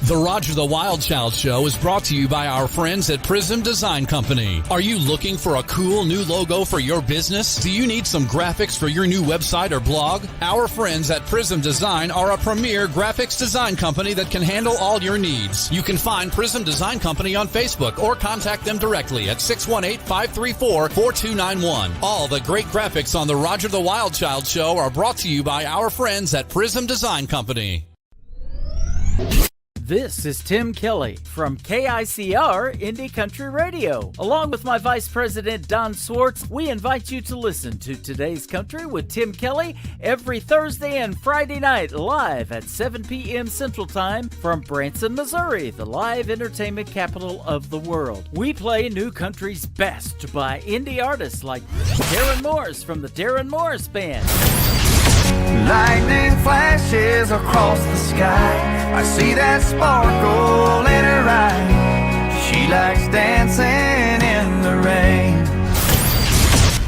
The Roger the Wild Child Show is brought to you by our friends at Prism Design Company. Are you looking for a cool new logo for your business? Do you need some graphics for your new website or blog? Our friends at Prism Design are a premier graphics design company that can handle all your needs. You can find Prism Design Company on Facebook or contact them directly at 618-534-4291. All the great graphics on the Roger the Wild Child Show are brought to you by our friends at Prism Design Company. This is Tim Kelly from KICR Indie Country Radio. Along with my Vice President Don Swartz, we invite you to listen to Today's Country with Tim Kelly every Thursday and Friday night live at 7 p.m. Central Time from Branson, Missouri, the live entertainment capital of the world. We play new country's best by indie artists like Darren Morris from the Darren Morris Band. Lightning flashes across the sky. I see that sparkle in her eye. She likes dancing in the rain.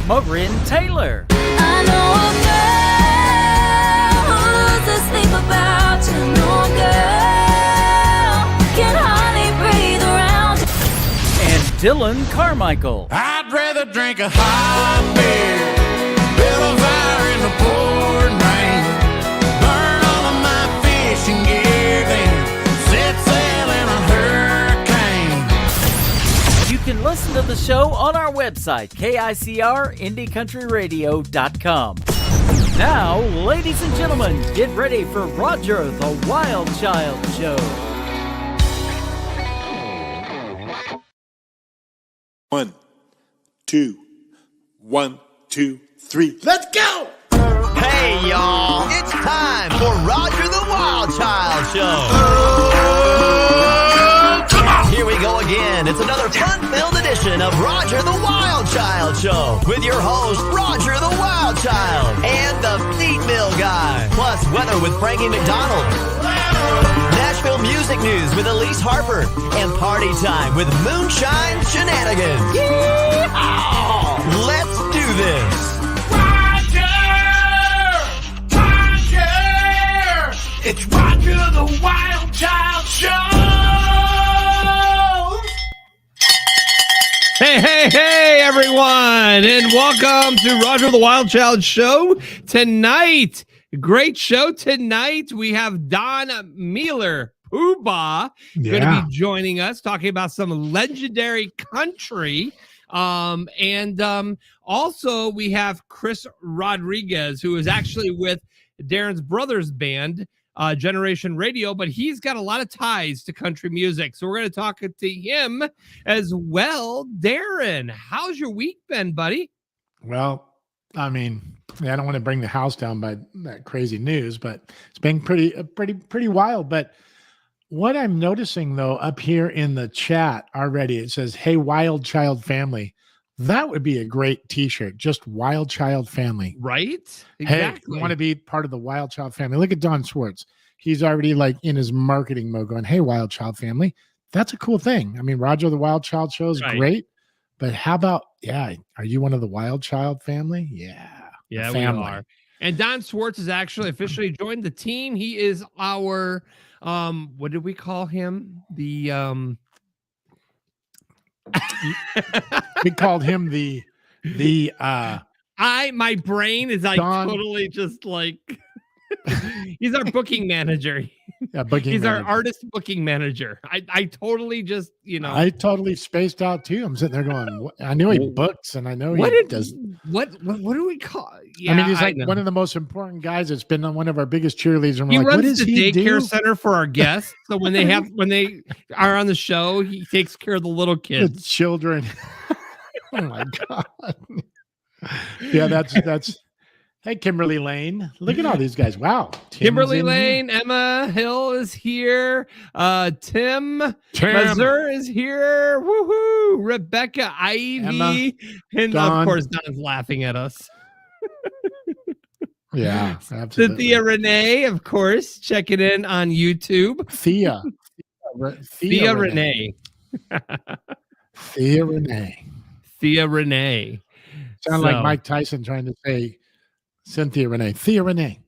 Marin Taylor. I know a girl who's asleep about you. No girl can hardly breathe around you. And Dylan Carmichael. I'd rather drink a hot beer, build a fire in the pouring rain, burn all of my fishing gear, then set sail in a hurricane. You can listen to the show on our website, KICRIndieCountryRadio.com. Now, ladies and gentlemen, get ready for Roger the Wild Child Show. 1, 2, 1, 2, 3. Let's go! Hey, y'all! It's time for Roger the Wild Child Show. Come on! Here we go again. It's another fun-filled edition of Roger the Wild Child Show with your host, Roger the Wild Child, and the Feed Mill Guy, plus weather with Frankie McDonald, Nashville music news with Elise Harper, and party time with Moonshine Shenanigans. Yeehaw! Let's do this. It's Roger the Wild Child Show! Hey, everyone, and welcome to Roger the Wild Child Show. Tonight, great show tonight. We have Don Mealer, Poobah, going to be joining us, talking about some legendary country. Also, we have Chris Rodriguez, who is actually with Darren's brother's band, Generation Radio, but he's got a lot of ties to country music. So we're going to talk to him as well. Darren, how's your week been, buddy? Well, I mean, I don't want to bring the house down by that crazy news, but it's been pretty wild. But what I'm noticing, though, up here in the chat already, it says, "Hey, Wild Child Family." That would be a great t-shirt. Just Wild Child Family. Right? Exactly. Hey, you want to be part of the Wild Child Family. Look at Don Swartz. He's already like in his marketing mode going, "Hey, Wild Child Family." That's a cool thing. I mean, Roger the Wild Child Show is great. But how about, are you one of the Wild Child Family? Yeah, we are. And Don Swartz has actually officially joined the team. He is our, what did we call him? We called him my brain is like totally just like he's our booking manager. He's our artist booking manager. I totally just, I totally spaced out too. I'm sitting there going, I knew he books and I know he does. What do we call? Yeah, I mean, he's like one of the most important guys. It's been one of our biggest cheerleaders. And he runs what does the daycare center for our guests. So when they are on the show, he takes care of the little kids, the children. Oh my God. Yeah, that's. Hey, Kimberly Lane. Look at all these guys. Wow. Kimberly Lane, here. Emma Hill is here. Tim Mazur is here. Woohoo. Rebecca Ivy. Emma, and Don. Of course, Don's laughing at us. Yeah, absolutely. Cynthia Renee, of course, checking in on YouTube. Thea Renee. Thea Renee. Thea Renee. Sound like Mike Tyson trying to say Cynthia Renee. Thea Renee.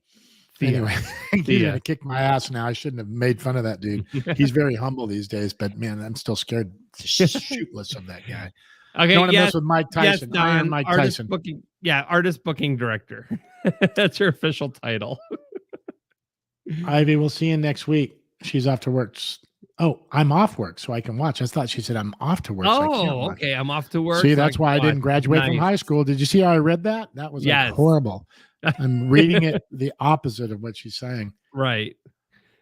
Anyway, he's gonna kick my ass now. I shouldn't have made fun of that dude. He's very humble these days, but man, I'm still scared shootless of that guy. Okay, Don't want to mess with Mike Tyson. Yes, Iron Don, Mike artist Tyson. booking. Yeah, artist booking director. That's your official title. Ivy, we'll see you next week. She's off to work. Oh, I'm off work, so I can watch. I thought she said I'm off to work. So I can't watch. Okay. I'm off to work. See, so that's why I didn't graduate from high school. Did you see how I read that? That was like horrible. I'm reading it the opposite of what she's saying. Right.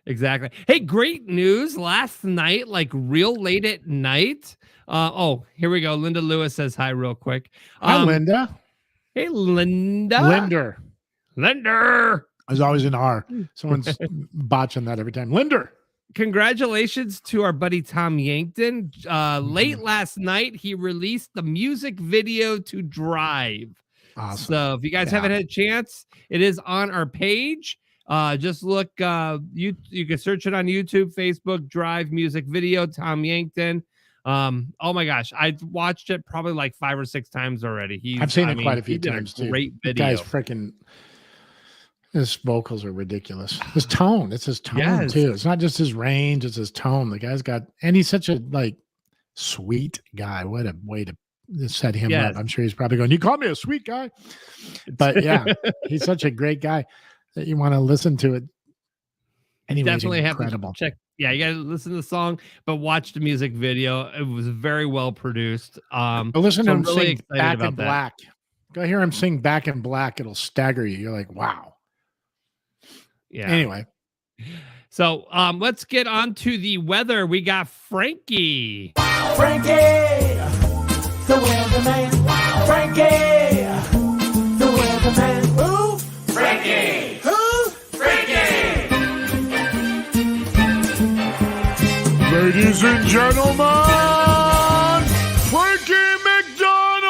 Exactly. Hey, great news. Last night, like real late at night. Here we go. Linda Lewis says hi real quick. Hi, Linda. Hey, Linda. Linder. There's always an R. Someone's botching that every time. Linder. Congratulations to our buddy Tom Yankton. Late last night, he released the music video to Drive. Awesome. So if you guys haven't had a chance, it is on our page. Just look, you can search it on YouTube, Facebook, Drive music video, Tom Yankton. Oh my gosh, I've watched it probably like 5 or 6 times already. I've seen it quite a few times too. Great video. Guy's freaking. His vocals are ridiculous. His tone, it's his tone too. It's not just his range; it's his tone. The guy's got, and he's such a sweet guy. What a way to set him up. I'm sure he's probably going, "You call me a sweet guy," but yeah, he's such a great guy that you want to listen to it. Anyway, definitely incredible. Have to check. Yeah, you got to listen to the song, but watch the music video. It was very well produced. Listen to him really sing Back in Black. Go hear him sing Back in Black. It'll stagger you. You're like, wow. Yeah. Anyway. So let's get on to the weather. We got Frankie. Frankie, the weatherman. Frankie, the weatherman. Who? Frankie. Who? Frankie. Ladies and gentlemen, Frankie McDonald.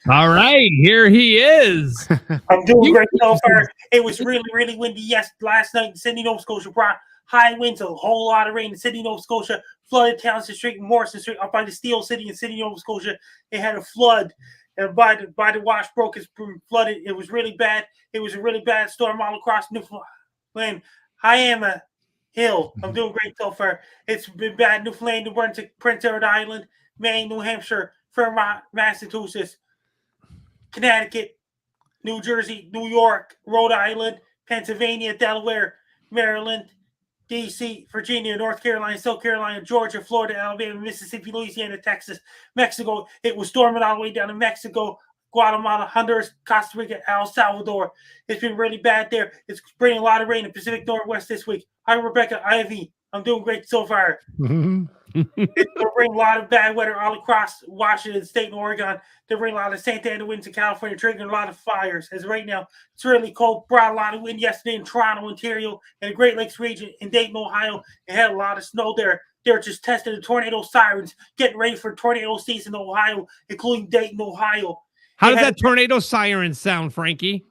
All right, here he is. I'm doing great so far. It was really, really windy last night in Sydney, Nova Scotia. Brought high winds, a whole lot of rain in Sydney, Nova Scotia. Flooded Townsend Street and Morrison Street up by the Steel City in Sydney, Nova Scotia. It had a flood. And by the wash broke, it's flooded. It was really bad. It was a really bad storm all across Newfoundland. Acm Hill. I'm doing great so far. It's been bad. Newfoundland, New Brunswick, Prince Edward Island, Maine, New Hampshire, Vermont, Massachusetts, Connecticut, New Jersey, New York, Rhode Island, Pennsylvania, Delaware, Maryland, D.C., Virginia, North Carolina, South Carolina, Georgia, Florida, Alabama, Mississippi, Louisiana, Texas, Mexico. It was storming all the way down to Mexico, Guatemala, Honduras, Costa Rica, El Salvador. It's been really bad there. It's bringing a lot of rain in the Pacific Northwest this week. I'm Rebecca Ivy. I'm doing great so far. It's going to bring a lot of bad weather all across Washington State and Oregon. They're bringing a lot of Santa Ana winds in California, triggering a lot of fires. As right now, it's really cold. Brought a lot of wind yesterday in Toronto, Ontario, and the Great Lakes region in Dayton, Ohio. It had a lot of snow there. They're just testing the tornado sirens, getting ready for tornado season in Ohio, including Dayton, Ohio. How does that tornado siren sound, Frankie?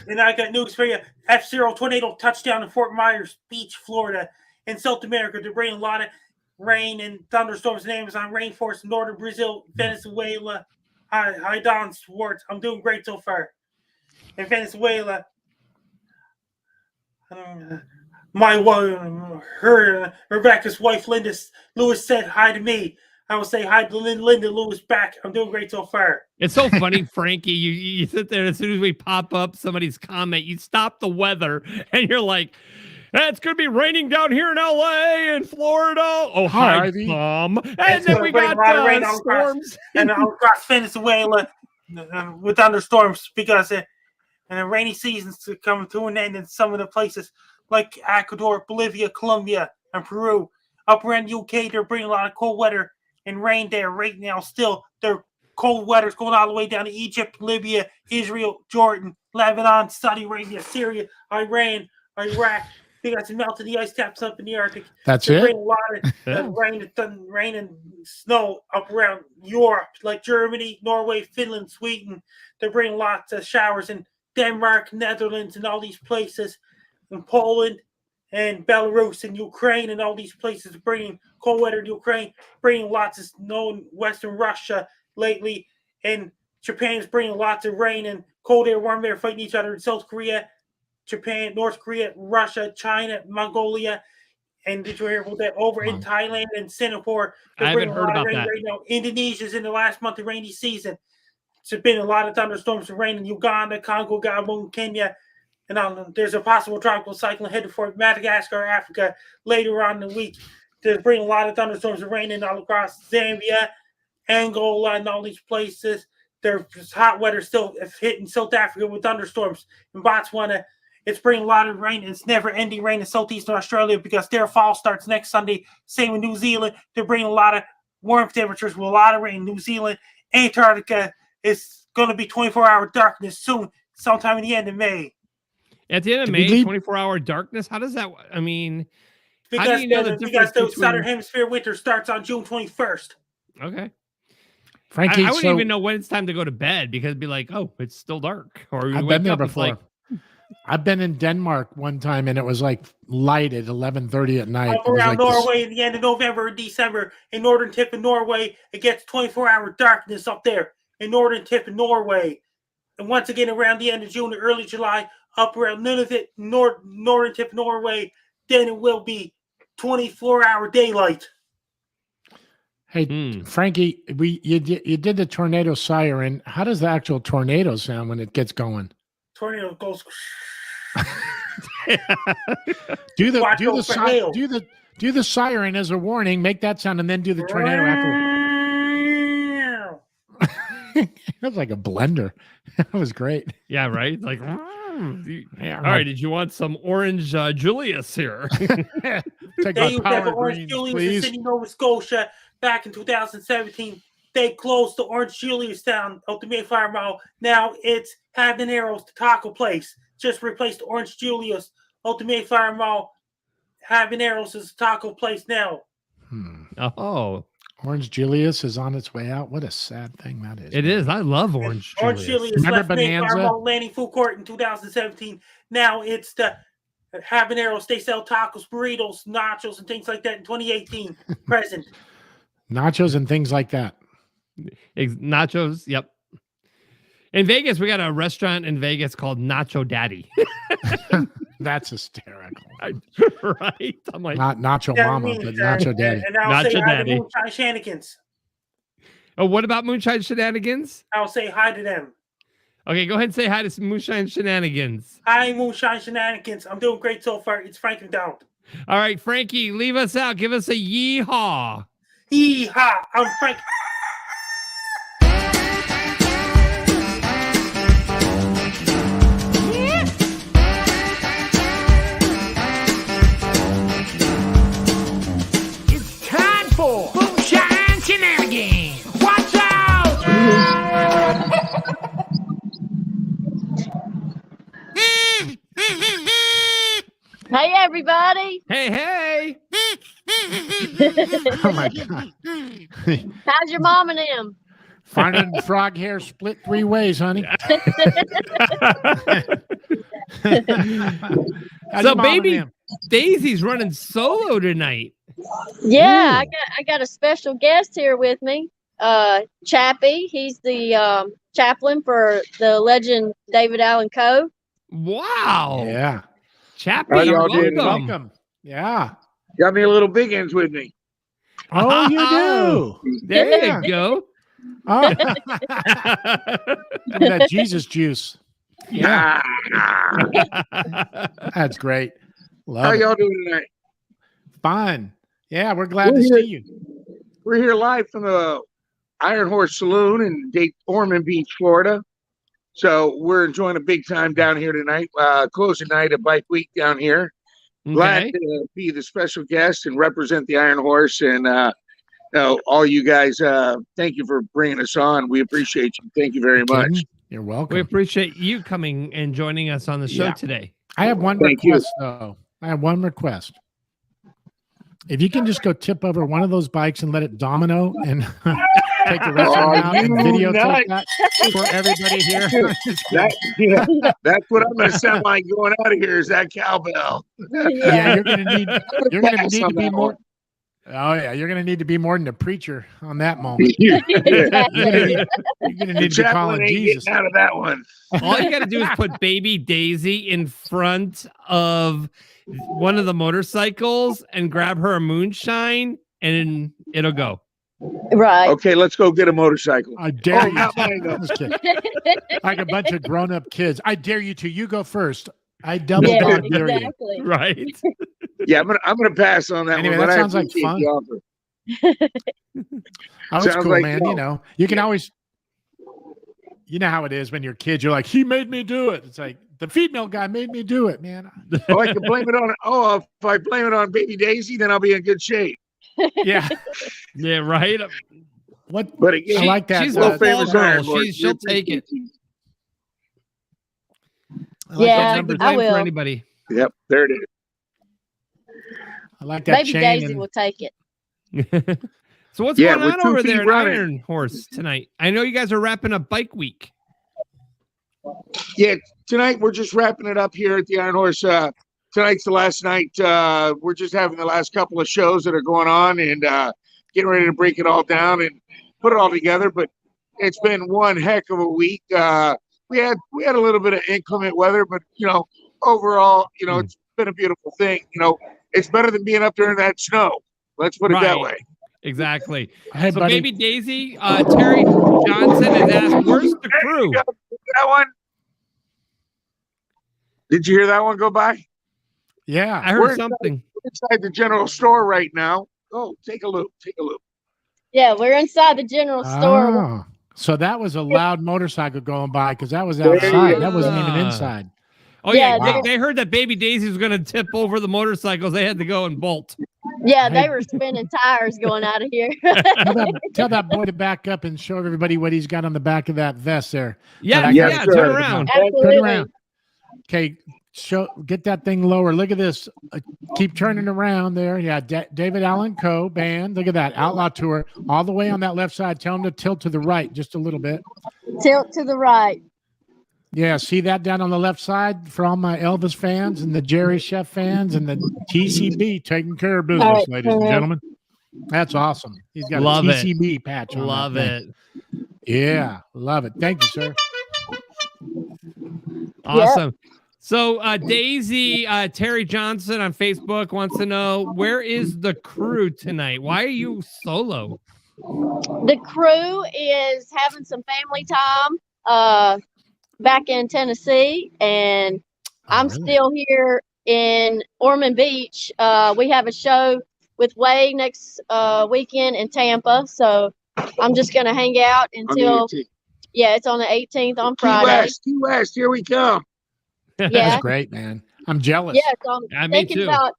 And I got news for you. F0 tornado touchdown in Fort Myers Beach, Florida. In South America, they're bringing a lot of rain and thunderstorms in the Amazon rainforest in northern Brazil, Venezuela. Hi, Don Swartz. I'm doing great so far. In Venezuela, Rebecca's wife, Linda Lewis, said hi to me. I will say hi to Linda Lewis back. I'm doing great so far. It's so funny, Frankie. You sit there, and as soon as we pop up somebody's comment, you stop the weather, and you're like, it's going to be raining down here in L.A. and Florida. Oh, hi, Tom. And then we got storms. And all across Venezuela with thunderstorms because and the rainy season's coming to an end in some of the places like Ecuador, Bolivia, Colombia, and Peru. Up around the UK, they're bringing a lot of cold weather and rain there right now. Still, their cold weather's going all the way down to Egypt, Libya, Israel, Jordan, Lebanon, Saudi Arabia, Syria, Iran, Iraq. They got some melting the ice caps up in the Arctic. That's They're it. bringing a lot of rain and snow up around Europe, like Germany, Norway, Finland, Sweden. They're bringing lots of showers in Denmark, Netherlands, and all these places, in Poland and Belarus and Ukraine, and all these places bringing cold weather to Ukraine, bringing lots of snow in Western Russia lately. And Japan is bringing lots of rain and cold air, warm air fighting each other in South Korea, Japan, North Korea, Russia, China, Mongolia. And did you hear about that over in Thailand and Singapore? I haven't heard about that. Right now. Indonesia's in the last month of rainy season. There's been a lot of thunderstorms and rain in Uganda, Congo, Gabon, Kenya. And there's a possible tropical cyclone headed for Madagascar, Africa later on in the week. There's bringing a lot of thunderstorms and rain in all across Zambia, Angola, and all these places. There's hot weather still hitting South Africa with thunderstorms. In Botswana, it's bringing a lot of rain. It's never-ending rain in southeastern Australia because their fall starts next Sunday. Same with New Zealand. They're bringing a lot of warm temperatures with a lot of rain. New Zealand, Antarctica is going to be 24-hour darkness soon, sometime in the end of May. At the end of May, 24-hour darkness? How does that... I mean, how do you know the difference the Southern Hemisphere winter starts on June 21st. Okay. Frankie, I wouldn't even know when it's time to go to bed because it'd be like, oh, it's still dark. Or I've been there before. I've been in Denmark one time and it was like light at 11:30 at night. Up around Norway at the end of November and December, in northern tip of Norway, it gets 24-hour darkness up there in northern tip of Norway. And once again, around the end of June or early July, up around Nunavut, northern tip of Norway, then it will be 24-hour daylight. Hey, Frankie, you did the tornado siren. How does the actual tornado sound when it gets going? Tornado goes. do the siren as a warning. Make that sound, and then do the tornado after. It was like a blender. That was great. Yeah, right. Like, yeah. All right. Did you want some orange Julius here? They used to have Orange Julius in Sydney, Nova Scotia back in 2017. They closed the Orange Julius down out the Mayflower Mall. Now it's Habaneros, the taco place. Just replaced Orange Julius out the Mayflower Mall. Habaneros is a taco place now. Oh. Orange Julius is on its way out. What a sad thing that is. It is. I love Orange Julius. Orange Julius left Mayflower Mall Landing Food Court in 2017. Now it's the Habaneros. They sell tacos, burritos, nachos, and things like that in 2018. Present. Nachos and things like that. Nachos, yep. In Vegas, we got a restaurant in Vegas called Nacho Daddy. That's hysterical. Right? I'm like, not Nacho Mama, but Nacho Daddy. And I'll say hi to Moonshine Shenanigans. Oh, what about Moonshine Shenanigans? I'll say hi to them. Okay, go ahead and say hi to Moonshine Shenanigans. Hi, Moonshine Shenanigans. I'm doing great so far. It's Frank McDonald. All right, Frankie, leave us out. Give us a yeehaw. Yeehaw. I'm Frank. It's time for Moonshine Shenanigans. Watch out! Hey, everybody. Hey. Oh, my God. How's your mom and them? Finding frog hair split 3 ways, honey. So, baby Daisy's running solo tonight. Yeah, I got a special guest here with me. Chappie. He's the chaplain for the legend David Allen Coe. Wow. Yeah. Chappie, welcome. Yeah. Got me a little big ends with me. Oh, you do. There you go. Oh. That Jesus juice. Yeah. That's great. How y'all doing tonight? Fine. Yeah, we're glad to see you. We're here live from the Iron Horse Saloon in Ormond Beach, Florida. So we're enjoying a big time down here tonight. Closing night of Bike Week down here. Glad to be the special guest and represent the Iron Horse. And all you guys, thank you for bringing us on. We appreciate you. Thank you very much. You're welcome. We appreciate you coming and joining us on the show today. I have one request, though. I have one request. If you can just go tip over one of those bikes and let it domino and take the rest of it out and videotape that for everybody here. That's what I'm going to sound like going out of here is that cowbell. Yeah, you're going to need to be more. Oh yeah, you're gonna need to be more than a preacher on that moment. Yeah. You're gonna need to be Chaplain calling ain't Jesus. getting out of that one. All you got to do is put baby Daisy in front of one of the motorcycles and grab her a moonshine, and it'll go. Right. Okay, let's go get a motorcycle. I dare you. not mine, though. Just kidding. Like a bunch of grown-up kids. I dare you to. You go first. I double Yeah, dog dare you. exactly. Right. Yeah, I'm gonna pass on that Anyway, one. that but I sounds like appreciate fun. the offer. Oh, it's Sounds cool, like man. fun. You know, you can always. You know how it is when you're kids. You're like, he made me do it. It's like the female guy made me do it, man. Oh, I can blame it on. Oh, if I blame it on baby Daisy, then I'll be in good shape. Yeah. Yeah, right. What? But again, I like that. She's no the famous fall girl. Iron Horse. She'll take it. I like Yeah, that Don't number. take the blame will. for anybody. Yep, there it is. I like that Baby chain. Daisy and- will take it. So what's Yeah, going with on 2 over feet there at running. Iron Horse tonight? I know you guys are wrapping up Bike Week. Yeah, tonight we're just wrapping it up here at the Iron Horse. Tonight's the last night. We're just having the last couple of shows that are going on and getting ready to break it all down and put it all together. But it's been one heck of a week. We had a little bit of inclement weather, but overall, it's been a beautiful thing. It's better than being up there in that snow. Let's put it that Right. way. Exactly. Hey, So buddy. baby Daisy, Terry Johnson has asked, where's the crew? That one. Did you hear that one go by? Yeah. I heard We're something. inside the general store right now. Oh, take a look. Take a look. Yeah, we're inside the general store. Oh, so that was a loud motorcycle going by because that was outside. That wasn't even inside. Oh yeah, Yeah, they heard that baby Daisy was going to tip over the motorcycles. They had to go and bolt. Yeah, they were spinning tires going out of here. Tell that boy to back up and show everybody what he's got on the back of that vest there. Yeah, Yes, yeah, sir. turn around. Turn Absolutely. around. Okay, get that thing lower. Look at this. Keep turning around there. Yeah, David Allen Coe band. Look at that Outlaw Tour all the way on that left side. Tell him to tilt to the right just a little bit. Tilt to the right. Yeah, see that down on the left side for all my Elvis fans and the Jerry Chef fans and the TCB taking care of business, All right, ladies and all right. gentlemen. That's awesome. He's got Love a it. TCB patch on. Love that thing. it. Yeah, love it. Thank you, sir. Awesome. So Daisy, Terry Johnson on Facebook wants to know, where is the crew tonight? Why are you solo? The crew is having some family time back in Tennessee, and I'm really? still here in Ormond Beach. We have a show with Way next weekend in Tampa, so I'm just going to hang out until, it's on the 18th on Friday. Key West, here we come. Yeah, That's great, man. I'm jealous. yeah, so I'm Yeah, me thinking too. about,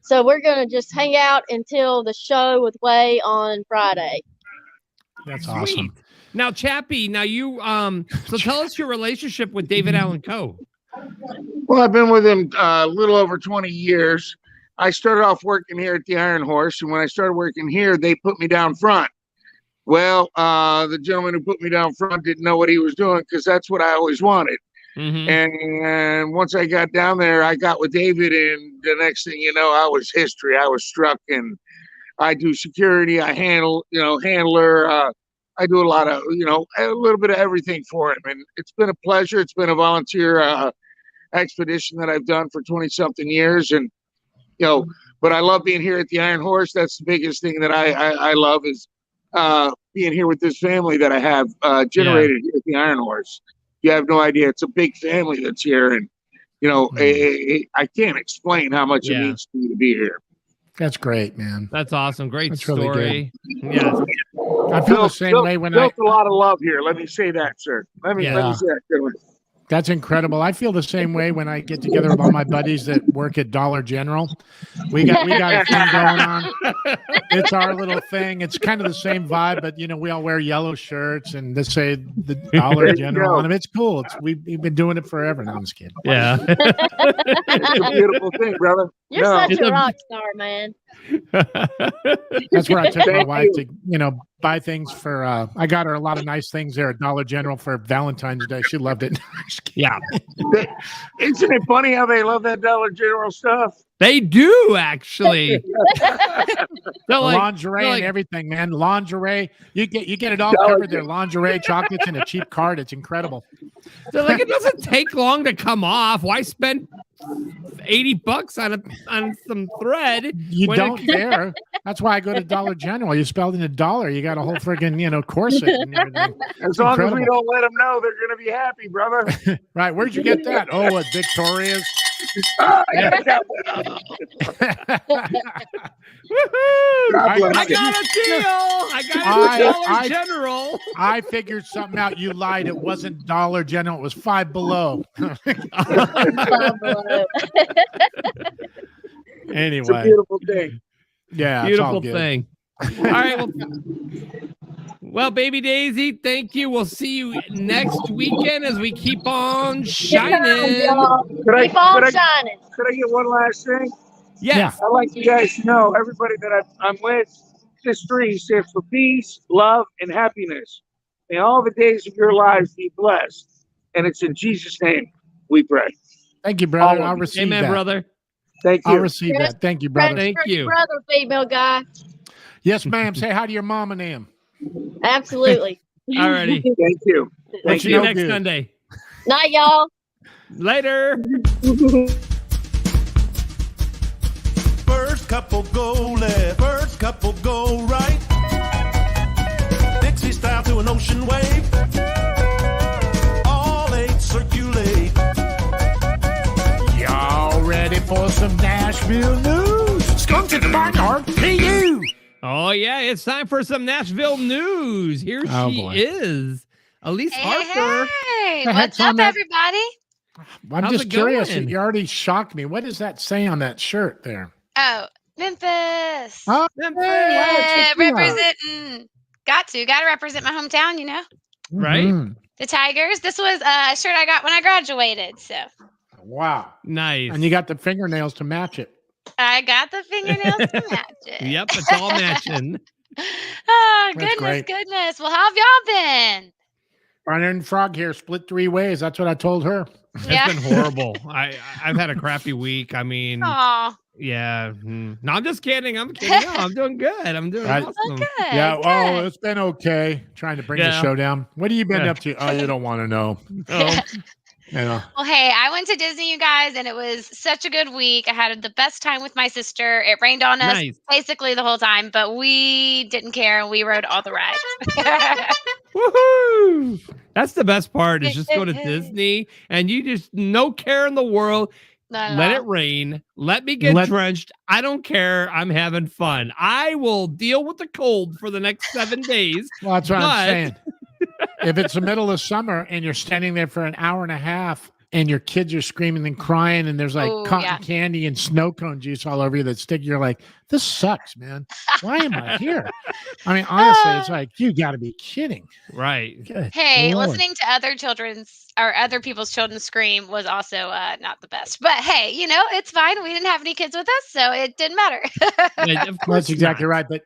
so we're going to just hang out until the show with Way on Friday. That's Sweet. awesome. Now, Chappie, now you so tell us your relationship with David Allen Coe. Well, I've been with him a little over 20 years. I started off working here at the Iron Horse, and when I started working here, they put me down front. Well, the gentleman who put me down front didn't know what he was doing because that's what I always wanted. Mhm. And once I got down there, I got with David, and the next thing you know, I was history. I was struck, and I do security. I handler. I do a lot of, a little bit of everything for him, and it's been a pleasure. It's been a volunteer expedition that I've done for 20-something years, and but I love being here at the Iron Horse. That's the biggest thing that I love is being here with this family that I have generated here at the Iron Horse. You have no idea. It's a big family that's here, and I can't explain how much it means to me to be here. That's great, man. That's awesome. Great That's really story. Yeah. I feel the same way when built a lot of love here. Let me say that, sir. Let me say that, gentlemen. That's incredible. I feel the same way when I get together with all my buddies that work at Dollar General. We got a thing going on. It's our little thing. It's kind of the same vibe, but we all wear yellow shirts and they say the Dollar General on them. It's cool. We've been doing it forever. No, I'm just kidding. Yeah. It's a beautiful thing, brother. You're such a rock star, man. That's where I took my wife to, buy things for. I got her a lot of nice things there at Dollar General for Valentine's Day. She loved it. Yeah. Isn't it funny how they love that Dollar General stuff? They do actually. Lingerie and everything, man. Lingerie. You get it all covered there. Lingerie, chocolates, and a cheap card. It's incredible. So like it doesn't take long to come off. Why spend $80 on some thread? You don't care. That's why I go to Dollar General. You spelled in a dollar. You got a whole friggin' corset and everything. As long as we don't let them know, they're gonna be happy, brother. Right. Where'd you get that? Oh, at Victoria's. I got a deal. I got it at Dollar General. I figured something out. You lied. It wasn't Dollar General. It was Five Below. Anyway, it's a beautiful thing. Yeah, beautiful thing. All right. Well, Baby Daisy, thank you. We'll see you next weekend as we keep on shining. Keep on shining. Could I get one last thing? Yes. I'd like you guys to know, everybody that I'm with, this 3 stands for peace, love, and happiness. May all the days of your lives be blessed. And it's in Jesus' name we pray. Thank you, brother. I'll receive that. Amen, brother. Thank you. I'll receive that. Thank you, brother. Thank you. Brother, female guy. Yes, ma'am. Say hi to your mom and them. Absolutely. All righty. Thank you. We'll see you next Sunday. Night, y'all. Later. First couple go left, first couple go right. Dixie style to an ocean wave. All 8 circulate. Y'all ready for some Nashville news? Skunk to the barnyard. PU. Oh, yeah. It's time for some Nashville news. Here she is. Elise Harper. Hey, what's up, everybody? I'm just curious. You already shocked me. What does that say on that shirt there? Oh, Memphis. Oh, yeah, representing. Got to represent my hometown, you know? Right. The Tigers. This was a shirt I got when I graduated, so. Wow. Nice. And you got the fingernails to match it. I got the fingernails to match it. Yep, it's all matching. Oh, That's great. goodness. Well, how have y'all been? Runner and Frog here, split 3 ways. That's what I told her. It's been horrible. I've had a crappy week. I mean, yeah. No, I'm just kidding. I'm kidding. No, I'm doing good. I'm doing awesome. Good, yeah. good. Oh, it's been okay. Trying to bring the show down. What have you been up to? Oh, you don't want to know. Oh. Yeah. Well, hey, I went to Disney, you guys, and it was such a good week. I had the best time with my sister. It rained on us basically the whole time, but we didn't care, and we rode all the rides. Woohoo! That's the best part is just go to Disney and you just no care in the world. Let it rain. Let me get drenched. I don't care. I'm having fun. I will deal with the cold for the next 7 days. Well, that's what I'm saying. If it's the middle of summer and you're standing there for an hour and a half and your kids are screaming and crying and there's like cotton candy and snow cone juice all over you that stick, you're like, this sucks, man. Why am I here? I mean, honestly, it's like, you got to be kidding. Right. Good Hey, Lord. listening to other people's children scream was also not the best. But hey, you know, it's fine. We didn't have any kids with us, so it didn't matter. Of course that's exactly right. But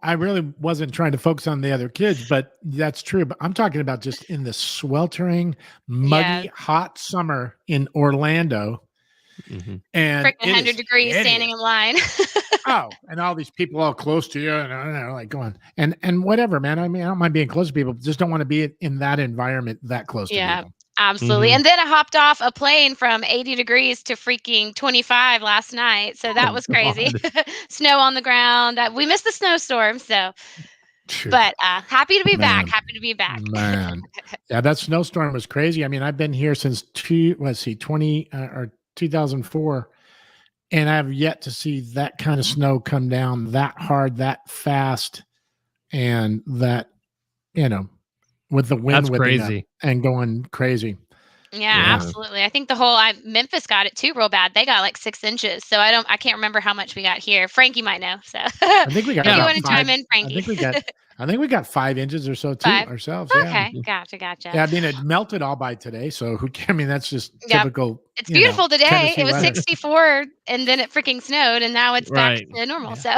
I really wasn't trying to focus on the other kids, but that's true. But I'm talking about just in the sweltering, muggy, hot summer in Orlando. Mm-hmm. And freaking 100 degrees standing in line. Oh, and all these people all close to you and like going and whatever, man. I mean, I don't mind being close to people, but just don't want to be in that environment that close to people. Absolutely. And then I hopped off a plane from 80 degrees to freaking 25 last night. So that was crazy. Snow on the ground. We missed the snowstorm. So, but happy to be back. Happy to be back. Man. Yeah, that snowstorm was crazy. I mean, I've been here since 2004. And I've yet to see that kind of snow come down that hard, that fast. And that, you know, with the wind crazy and going crazy. Yeah, absolutely. I think the whole Memphis got it too real bad. They got like 6 inches. So I can't remember how much we got here. Frankie might know. So I think we got if you want to chime in, Frankie. I think we got 5 inches or so too 5? ourselves. Okay, Yeah. gotcha. Yeah, I mean it melted all by today, so who? I mean that's just Yep. typical. It's beautiful today. Tennessee It was weather. 64, and then it freaking snowed, and now it's back to normal. So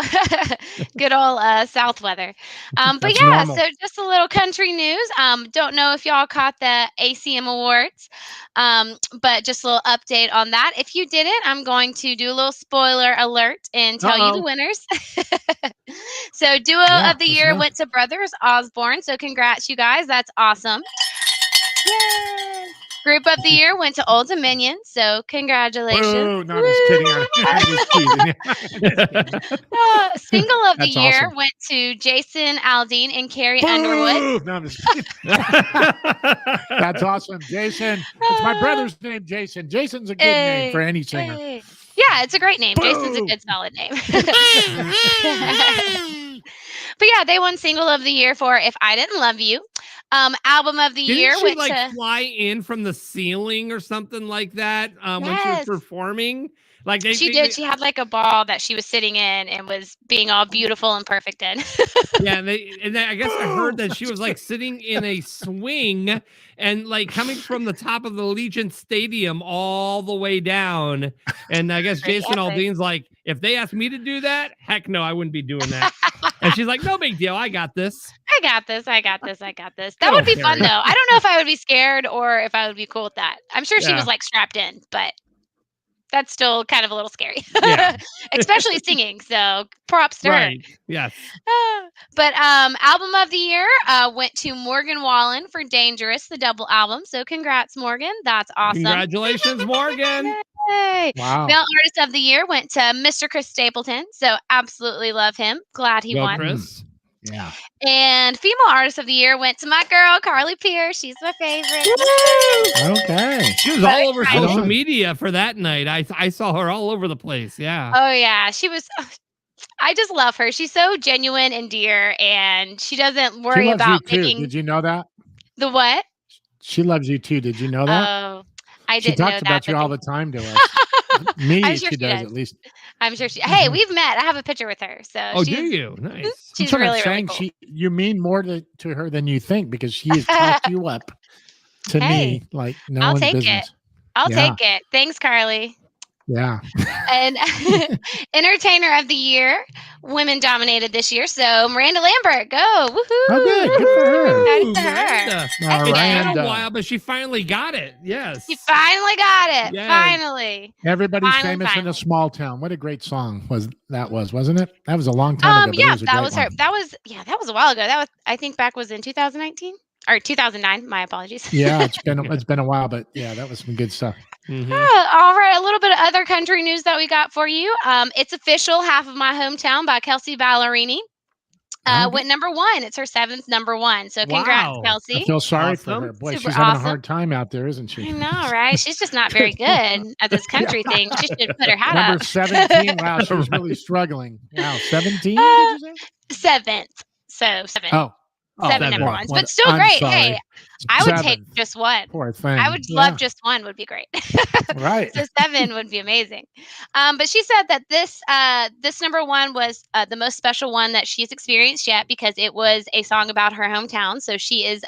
good old South weather. But That's yeah, normal. so just a little country news. Don't know if y'all caught the Acm Awards, but just a little update on that. If you didn't, I'm going to do a little spoiler alert and tell you the winners. So duo of the year went to Brothers Osborne. So congrats, you guys. That's awesome. Yay! Group of the year went to Old Dominion. So congratulations. Oh, no, I'm just kidding. Single of the That's year awesome. went to Jason Aldean and Carrie Underwood. No, I'm just kidding. That's awesome, Jason. It's my brother's name, Jason. Jason's a good name for any singer. Hey. Yeah, it's a great name. Jason's a good solid name. But yeah, they won single of the year for If I Didn't Love You. Album of the year Didn't she went like to fly in from the ceiling or something like that when she was performing? Like she did. She had like a ball that she was sitting in and was being all beautiful and perfect in. Yeah, and I guess I heard that she was like sitting in a swing and like coming from the top of the Legion Stadium all the way down. And I guess Jason Aldean's like, if they asked me to do that, heck no, I wouldn't be doing that. And she's like, no big deal, I got this. I got this. That would be fun though. I don't know if I would be scared or if I would be cool with that. I'm sure she was like strapped in, but that's still kind of a little scary, especially singing. So props to her. Yes. But album of the year went to Morgan Wallen for Dangerous, the double album. So congrats, Morgan. That's awesome. Congratulations, Morgan. Yay. Wow. Male artist of the year went to Mr. Chris Stapleton. So absolutely love him. Glad he won. Chris. Yeah. And female artist of the year went to my girl, Carly Pierce. She's my favorite. Okay. She was all over social media for that night. I saw her all over the place. Yeah. Oh, yeah. She was. I just love her. She's so genuine and dear, and she doesn't worry She loves about you too. making. Did you know that? The what? She loves you too. Did you know that? Oh, I She didn't know talks that. about you but all the time to us. Me, I'm sure she she does does. at least. I'm sure she. Hey, we've met. I have a picture with her. So. Oh, she's, do you? Nice. She's That's what I'm really, really saying. cool. You mean more to her than you think because she has talked you up to me like no I'll one's take business. it. I'll take it. Thanks, Carly. Yeah. And entertainer of the year, women dominated this year. So Miranda Lambert, go. Woohoo. Oh, good. Good for her. Excited for her. Miranda. All It's right. been a while, but she finally got it. Yes. You finally got it. Yes. Finally. Everybody's Finally. famous in a small town. What a great song wasn't it? That was a long time ago. But it Yeah, was a that great was her. one. That was a while ago. That was, I think, back was in 2019 or 2009. My apologies. Yeah, it's been a while, but yeah, that was some good stuff. Mhm. All right, a little bit of other country news that we got for you. It's official, Half of My Hometown by Kelsey Ballerini. Went number 1. It's her 7th number 1. So congrats, Wow. Kelsey. I feel sorry for Awesome. her. Boy, Super she's having a awesome. hard time out there, isn't she? I know, right? She's just not very good at this country thing. She should put her hat Number up. 17. Wow, she's really struggling. Wow, 17? Uh, Did you say? 7th. So 7. Oh, 7 number one. 1s, but still I'm great. sorry. Hey, I would 7. take just 1. Poor thing. I would love just 1 would be great. Right. So 7 would be amazing. But she said that this number 1 was the most special one that she's experienced yet because it was a song about her hometown. So she is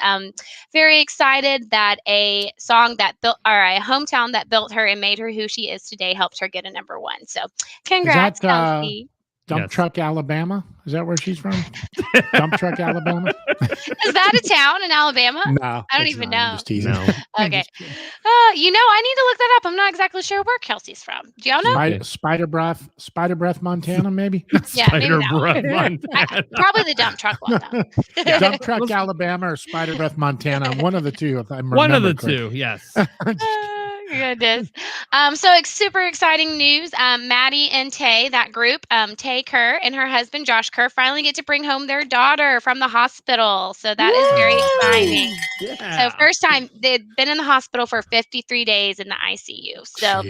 very excited that a song that built or a hometown that built her and made her who she is today helped her get a number 1. So congrats, Kelsey. Dump Truck, Alabama? Is that where she's from? Dump Truck, Alabama? Is that a town in Alabama? No. I don't it's even not. I'm know. just teasing. No. Okay. I need to look that up. I'm not exactly sure where Kelsey's from. Do y'all know? Spider Breath, Montana, maybe? Yeah, maybe Spider that one. Breath Montana. Probably the dump truck one, though. Dump Truck, Alabama, or Spider Breath, Montana. One of the two, if I remember One of the correctly. two, yes. Goodness. So it's super exciting news. Maddie and Tay, that group, Tay Kerr and her husband Josh Kerr finally get to bring home their daughter from the hospital. So that is very exciting. Yeah. So first time they'd been in the hospital for 53 days in the ICU. So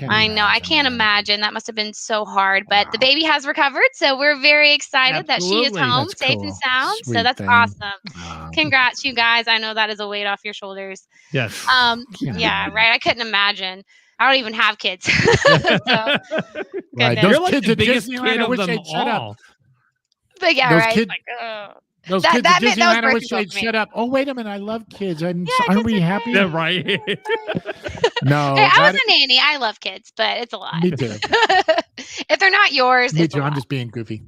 I know I can't imagine. That must have been so hard. But the baby has recovered, so we're very excited that she is Absolutely. home, That's safe cool. and sound. So Sweet that's thing. awesome. Congrats, you guys. I know that is a weight off your shoulders. Yes. Yeah, right. I couldn't imagine. I don't even have kids. So, Right. goodness. Those You're like kids the at biggest Disneyland, kid I of wish them they'd shut up. all. But yeah, Those right. kids- Those That- kids that at meant- that was Disneyland, I wish birth control they'd for me. shut up. Oh, wait a minute. I love kids. Aren't kids we are happy? Yeah, right. No. Hey, I was that- a nanny. I love kids, but it's a lot. Me too. If they're not yours, Me it's too. a I'm lot. just being goofy.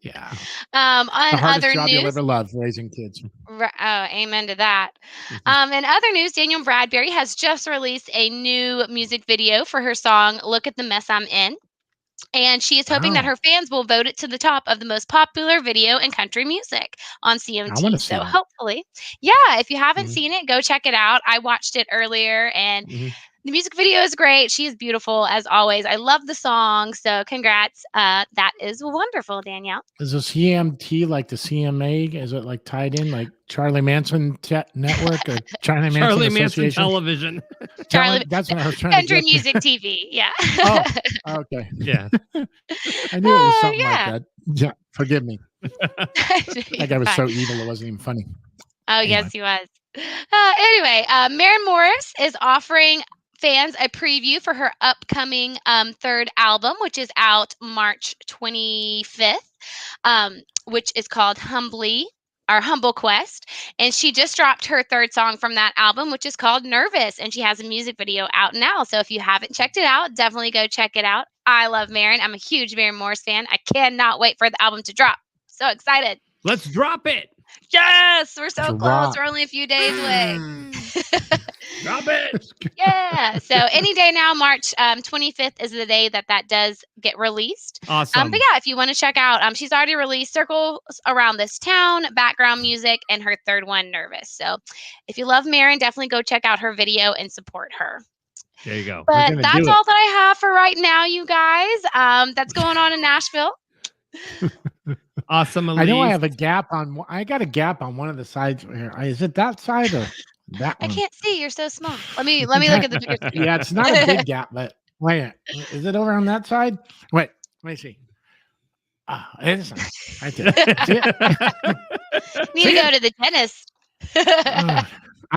Yeah. On The hardest other job you'll news, ever love, raising kids. oh, amen to that. In other news, Daniel Bradbury has just released a new music video for her song "Look at the Mess I'm In." And she is hoping that Wow. her fans will vote it to the top of the most popular video in country music on I wanna CMT. see So that. hopefully, yeah, if you haven't Mhm. seen it, go check it out. I watched it earlier and Mhm. the music video is great. She is beautiful as always. I love the song. So congrats. That is wonderful, Danielle. Is the CMT like the CMA? Is it like tied in like Charlie Manson Network or Charlie Manson Charlie Manson Association? Television. Charlie, That's what I was trying to country get to. music TV. Yeah. Oh, okay. Yeah. I knew it was something yeah. like that. Yeah, forgive me. That guy was so Fine. evil, it wasn't even funny. Oh, Anyway. yes, he was. Anyway, Maren Morris is offering fans a preview for her upcoming third album, which is out March 25th, which is called Humble Quest. And she just dropped her third song from that album, which is called Nervous. And she has a music video out now. So if you haven't checked it out, definitely go check it out. I love Maren. I'm a huge Maren Morris fan. I cannot wait for the album to drop. So excited. Let's drop it. Yes, we're so close. Drop. We're only a few days away. Drop it. Yeah. So any day now, March 25th is the day that does get released. Awesome. But yeah, if you want to check out, she's already released Circles Around This Town, background music, and her third one, Nervous. So if you love Maren, definitely go check out her video and support her. There you go. But gonna that's do it. all that I have for right now, you guys. That's going on in Nashville. Awesome. I know I Elise. have a gap on. I got a gap on one of the sides here. Is it that side or that I one? can't see. You're so small. Let me look at the bigger screen. Yeah, it's not a big gap, but wait, is it over on that side? Wait, let me see. Ah, it is right there. See it? Need to go to the dentist. Ah,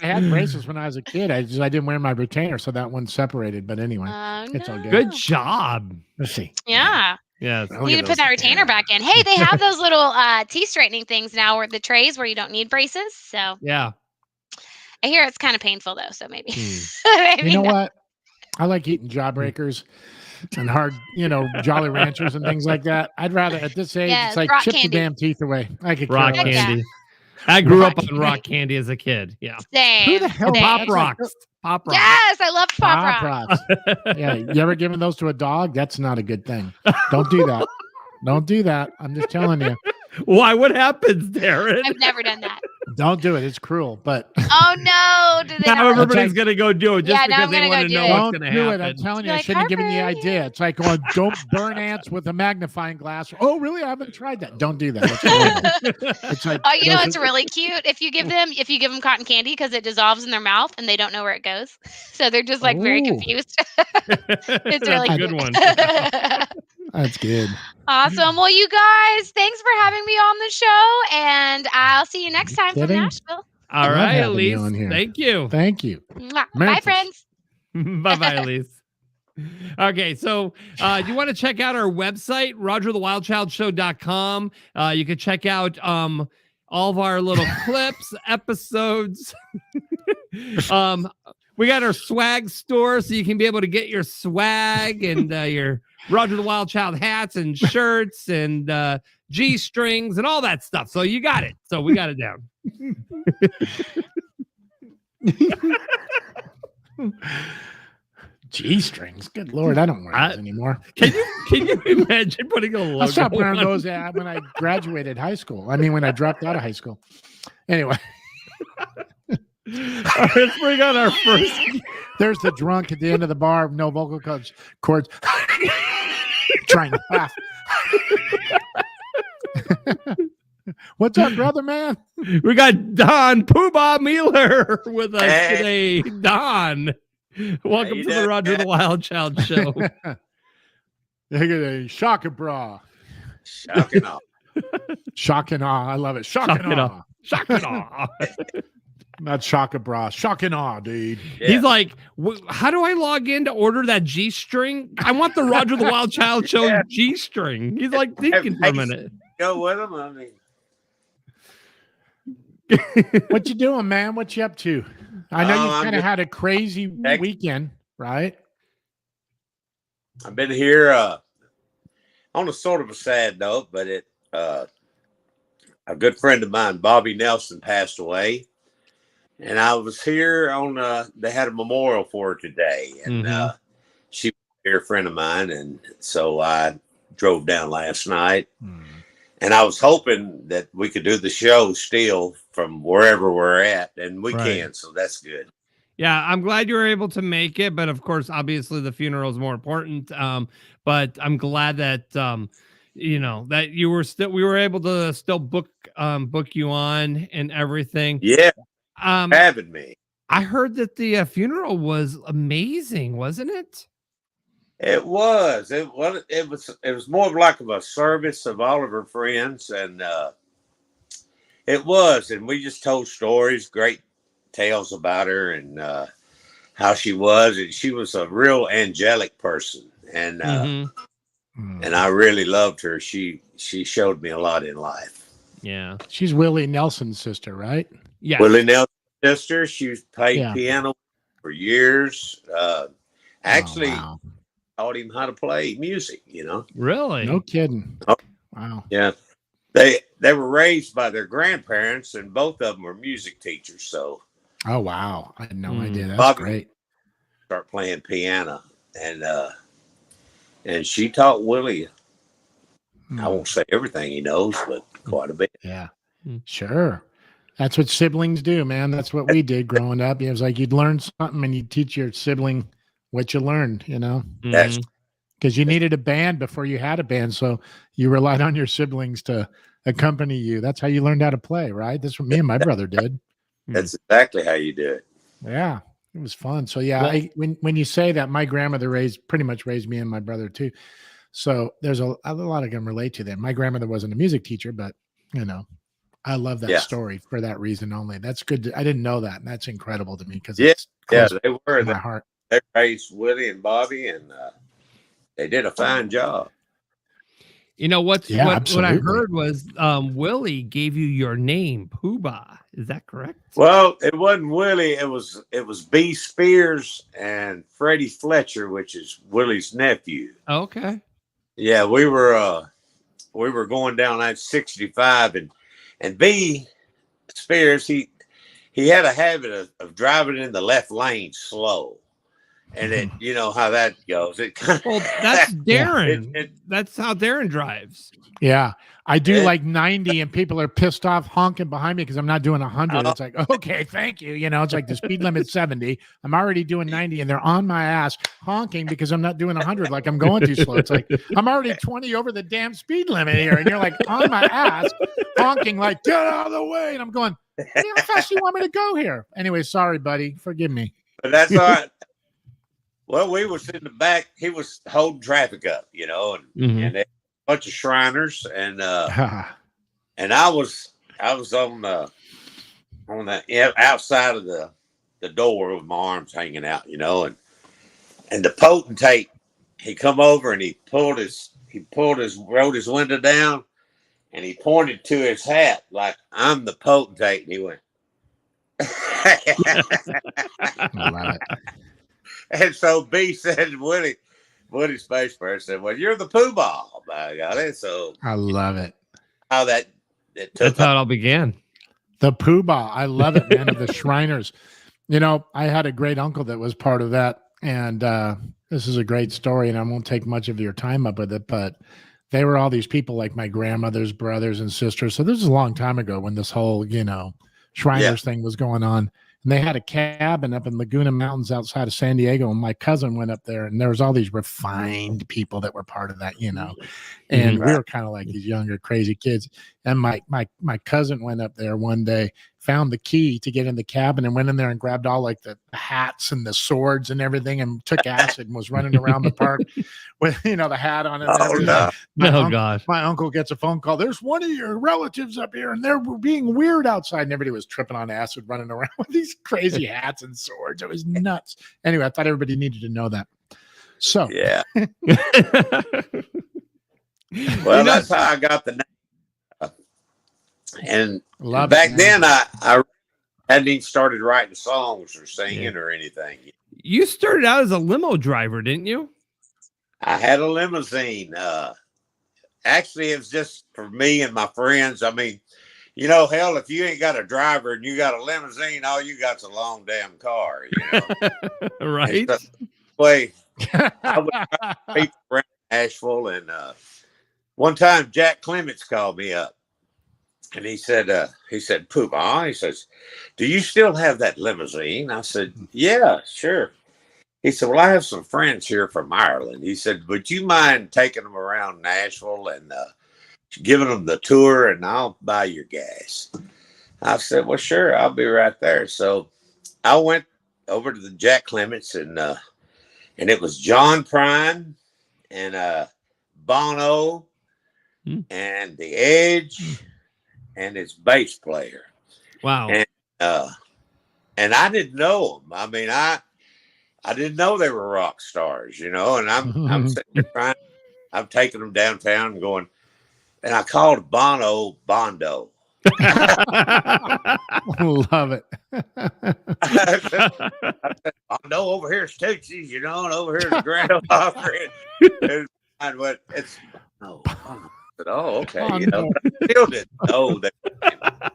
I had braces when I was a kid. I didn't wear my retainer, so that one separated. But anyway, it's all good. Good job. Let's see. Yeah. Yes. Look You at need to put those that retainer back in. Hey, they have those little teeth straightening things now, where the trays where you don't need braces. So Yeah. I hear it's kind of painful though. So maybe, maybe You know not. what? I like eating Jawbreakers and hard, Jolly Ranchers and things like that. I'd rather at this age, Yes, it's like rock chip candy. the damn teeth away. I could Rock care less. Yeah. candy. I grew Rock up on candy. rock candy as a kid. Yeah. Same. Who the hell same. Pop rocks. Pop rocks. Yes, I love pop Pop rocks. Rocks. Yeah, you ever given those to a dog? That's not a good thing. Don't do that. Don't do that. I'm just telling you. Why? What happens, Darren? I've never done that. Don't do it. It's cruel. But Oh no! Do they Now not let everybody's you- going to go do it just Yeah, now because I'm they gonna go want to do know it. what's don't going to do happen. it. I'm telling you, You're I like, shouldn't have given you the Harper, idea. It's like going, don't burn ants with a magnifying glass. Oh, really? I haven't tried that. Don't do that. That's horrible. It's like, Oh, you know those it's are- really cute if you give them cotton candy because it dissolves in their mouth and they don't know where it goes, so they're just like very Ooh. confused. It's That's really a cute. good one. That's good. Awesome. Well, you guys, thanks for having me on the show, and I'll see you next time from Kidding? Nashville. All love right, having you Elise. on here. Thank you. Thank you. Mwah. Merry Bye, Christmas. friends. Bye-bye, Elise. Okay, so you want to check out our website, RogerTheWildChildShow.com. You can check out all of our little clips, episodes. We got our swag store, so you can be able to get your swag and your Roger the Wild Child hats and shirts and G-strings and all that stuff. So you got it. So we got it down. G-strings. Good Lord, I don't wear those anymore. Can you imagine putting a logo I stopped wearing on? those when I graduated high school. I mean, when I dropped out of high school. Anyway, All right, let's bring on our first. there's the drunk at the end of the bar, no vocal cords, trying to laugh. What's up, brother, man? We got Don Poobah Mueller with us today. Don, welcome to the Roger the Wild Child Show. Look at a shock and bra. Shock and awe. Shock and awe. I love it. Shock, Shock and and awe. Shock and awe. Not shock and bra. Shock and awe, dude. Yeah. He's like, how do I log in to order that G-string? I want the Roger the Wild Child Show G-string. He's like thinking for a minute. Go with him. I mean, What you doing, man? What you up to? I know you I'm kind of just- had a crazy weekend, right? I've been here on a sort of a sad note, but a good friend of mine, Bobby Nelson, passed away. And I was here on, they had a memorial for her today. And she was a dear friend of mine. And so I drove down last night. And I was hoping that we could do the show still from wherever we're at. And we can. So that's good. Yeah, I'm glad you were able to make it. But of course, obviously, the funeral is more important. But I'm glad that, that we were able to still book you on and everything. Yeah. Having me. I heard that the funeral was amazing, wasn't it? It was. It was more of like a service of all of her friends, and it was. And we just told stories, great tales about her and how she was, and she was a real angelic person, and and I really loved her. She showed me a lot in life. Yeah, she's Willie Nelson's sister, right? Yeah, Willie Nelson's sister. She played piano for years. Actually, taught him how to play music. Really? No kidding. Oh, wow. Yeah, they were raised by their grandparents, and both of them were music teachers. So. Oh wow! I had no idea. That's Bobby great. Start playing piano, and she taught Willie. I won't say everything he knows, but quite a bit. Yeah, sure. That's what siblings do, man. That's what we did growing up. It was like you'd learn something and you'd teach your sibling what you learned. That's because you needed a band before you had a band, so you relied on your siblings to accompany you. That's how you learned how to play, right? That's what me and my brother did. That's exactly how you do it. Yeah, it was fun. So yeah, when you say that, my grandmother pretty much raised me and my brother too. So there's a lot I can relate to that. My grandmother wasn't a music teacher, but I love that story for that reason only. That's good. I didn't know that. And that's incredible to me because it's they were. To my heart. They raised Willie and Bobby, and they did a fine job. What I heard was Willie gave you your name, Poobah. Is that correct? Well, it wasn't Willie. It was B. Spears and Freddie Fletcher, which is Willie's nephew. Okay. Yeah, we were going down that 65, and B. Spears he had a habit of driving in the left lane slow. And it, you know how that goes. It kind of, well, that's Darren. That's how Darren drives. Yeah, I do like 90, and people are pissed off honking behind me because I'm not doing 100. It's like, okay, thank you. It's like the speed limit 70. I'm already doing 90, and they're on my ass honking because I'm not doing 100. Like I'm going too slow. It's like I'm already 20 over the damn speed limit here, and you're like on my ass honking, like get out of the way. And I'm going, how fast do you want me to go here? Anyway, sorry, buddy. Forgive me. But that's all right. Well, we was in the back. He was holding traffic up, and a bunch of Shriners, and I was on the outside of the door with my arms hanging out, and the potentate, he come over and he rolled his window down, and he pointed to his hat like I'm the potentate, and he went. I love it. And so B said, Woody's space person said, well, you're the Poobah. I got it. So I love it. How that's how it all began. The Poobah. I love it, man, of the Shriners. I had a great uncle that was part of that. And this is a great story, and I won't take much of your time up with it, but they were all these people like my grandmother's brothers and sisters. So this is a long time ago when this whole, Shriners thing was going on. And they had a cabin up in Laguna Mountains outside of San Diego. And my cousin went up there, and there was all these refined people that were part of that, And we were kind of like these younger, crazy kids. And my cousin went up there one day, found the key to get in the cabin, and went in there and grabbed all like the hats and the swords and everything, and took acid and was running around the park with the hat on. My uncle gets a phone call. There's one of your relatives up here, and they're being weird outside. And everybody was tripping on acid, running around with these crazy hats and swords. It was nuts. Anyway, I thought everybody needed to know that. So yeah. Well, that's how I got the name. And Love back it, then, I hadn't even started writing songs or singing or anything. You started out as a limo driver, didn't you? I had a limousine. Actually, it was just for me and my friends. I mean, you know, hell, if you ain't got a driver and you got a limousine, all you got's a long damn car, you know. Right. So, way I would drive people around Nashville, and one time Jack Clements called me up, and he said, Poobah, he says, "Do you still have that limousine?" I said, "Yeah, sure." He said, "Well, I have some friends here from Ireland." He said, "Would you mind taking them around Nashville and giving them the tour, and I'll buy your gas?" I said, "Well, sure, I'll be right there." So I went over to the Jack Clements, and it was John Prine and Bono and The Edge and his bass player. Wow. And I didn't know them. I mean, I didn't know they were rock stars, you know. And I'm sitting there I'm taking them downtown and going, and I called Bono Bondo. Love it. I said, Bondo, over here is Tootsie's, you know, and over here is the Grand Ole Opry. And what it's Bono. I said, "Oh, okay." You know, I still didn't know that.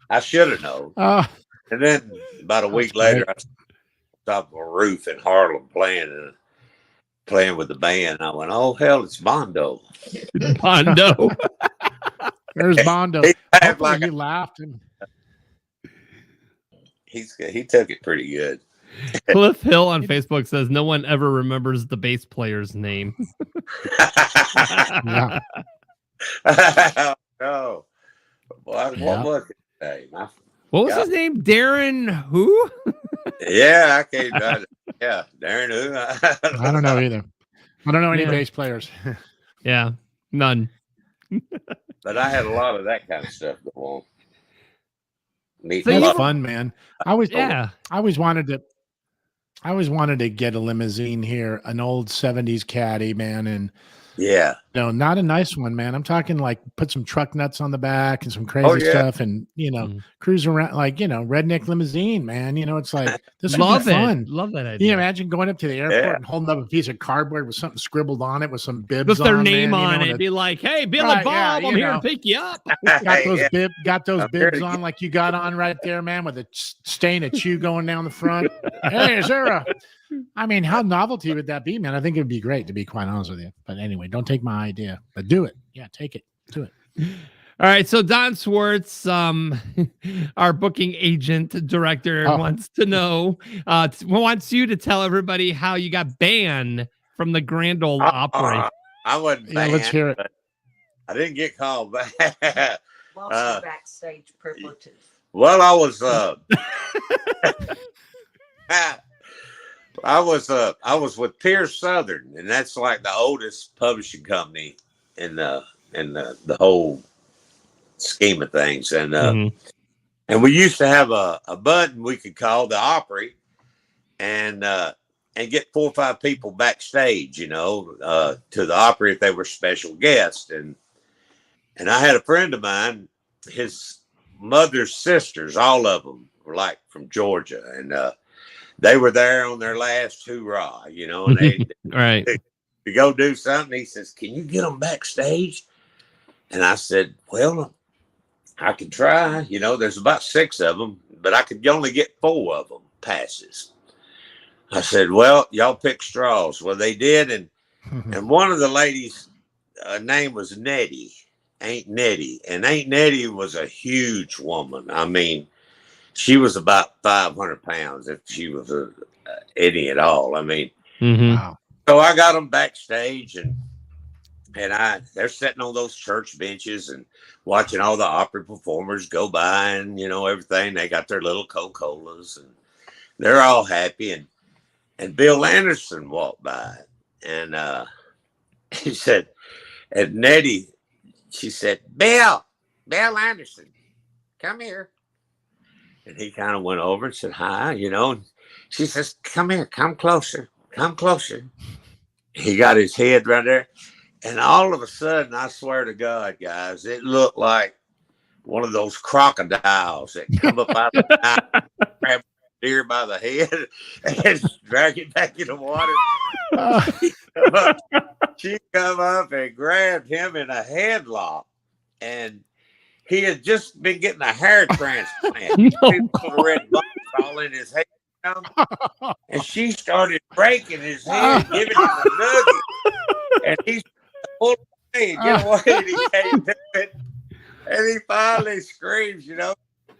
I should have known. And then about a week later, I stopped on a roof in Harlem playing with the band. I went, "Oh hell, it's Bondo." Bondo. There's Bondo. Like he laughed. He took it pretty good. Cliff Hill on Facebook says no one ever remembers the bass player's name. Yeah. No. What was his name? What was his name? Darren who? Yeah, I can't. Yeah, Darren who? I don't know either. I don't know any bass players. Yeah, none. But I had a lot of that kind of stuff go on. That's fun, man. I always wanted to get a limousine here, an old 70s caddy, man, and no, not a nice one, man. I'm talking like put some truck nuts on the back and some crazy stuff, and you know, cruise around like, you know, redneck limousine, man. You know, it's like this would be fun. Love that idea. Can you imagine going up to the airport and holding up a piece of cardboard with something scribbled on it with some bibs with their on, name man, on you know, it? Be like, "Hey, Bill and Bob, I'm here to pick you up." Got those bibs on like you got on right there, man, with a stain of chew going down the front. Hey, is there a? I mean, how novelty would that be, man? I think it would be great, to be quite honest with you. But anyway, don't take my idea, but do it. Yeah, take it. Do it. All right. So Don Swartz, our booking agent director, wants to know, wants you to tell everybody how you got banned from the Grand Ole Opry. I wasn't banned. Let's hear it. I didn't get called back. Lost backstage privileges. Well, I was with Pierce Southern, and that's like the oldest publishing company in the whole scheme of things. And and we used to have a button we could call the Opry, and get 4 or 5 people backstage, you know, to the Opry if they were special guests. And I had a friend of mine, his mother's sisters, all of them were like from Georgia, and they were there on their last hoorah, you know, and they to go do something. He says, "Can you get them backstage?" And I said, "Well, I could try. You know, there's about 6 of them, but I could only get 4 of them passes." I said, "Well, y'all pick straws." Well, they did, and one of the ladies' name was Nettie, Aunt Nettie, and Aunt Nettie was a huge woman. I mean, she was about 500 pounds if she was any at all. I mean, wow. So I got them backstage, and they're sitting on those church benches and watching all the Opry performers go by, and you know everything. They got their little Coca-Colas, and they're all happy. And Bill Anderson walked by, and he said, and Nettie, she said, Bill Anderson, come here." And he kind of went over and said, "Hi," you know. And she says, "Come here, come closer, come closer." He got his head right there. And all of a sudden, I swear to God, guys, it looked like one of those crocodiles that come up out of the night, grab deer by the head and drag it back in the water. She come up and grabbed him in a headlock, and he had just been getting a hair transplant. The red bumps all in his head, and she started breaking his head, giving him a nugget, and he pulled away and get away, and he came to it, and he finally screams,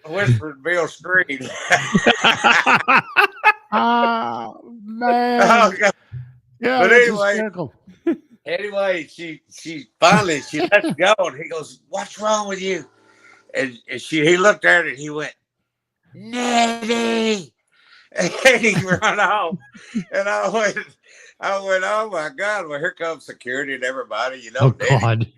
whispered Bill screamed. Oh man! Oh, God. Yeah, But that's anyway, she finally lets go, and he goes, "What's wrong with you?" And he looked at her and he went, "Nettie," and he ran off. And I went, "Oh my God!" Well, here comes security and everybody, Oh God!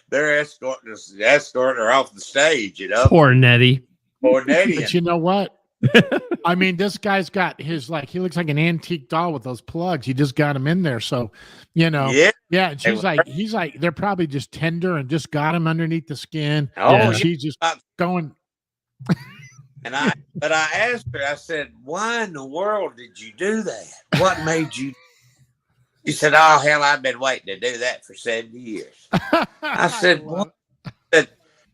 They're escorting her off the stage, Poor Nettie. Poor Nettie. But you know what? I mean, this guy's got his he looks like an antique doll with those plugs. He just got him in there, so yeah. And he's like, they're probably just tender and just got him underneath the skin. Oh, and she's just going. But I asked her. I said, "Why in the world did you do that? What made you?" She said, "Oh hell, I've been waiting to do that for 70 years." I said, "What?"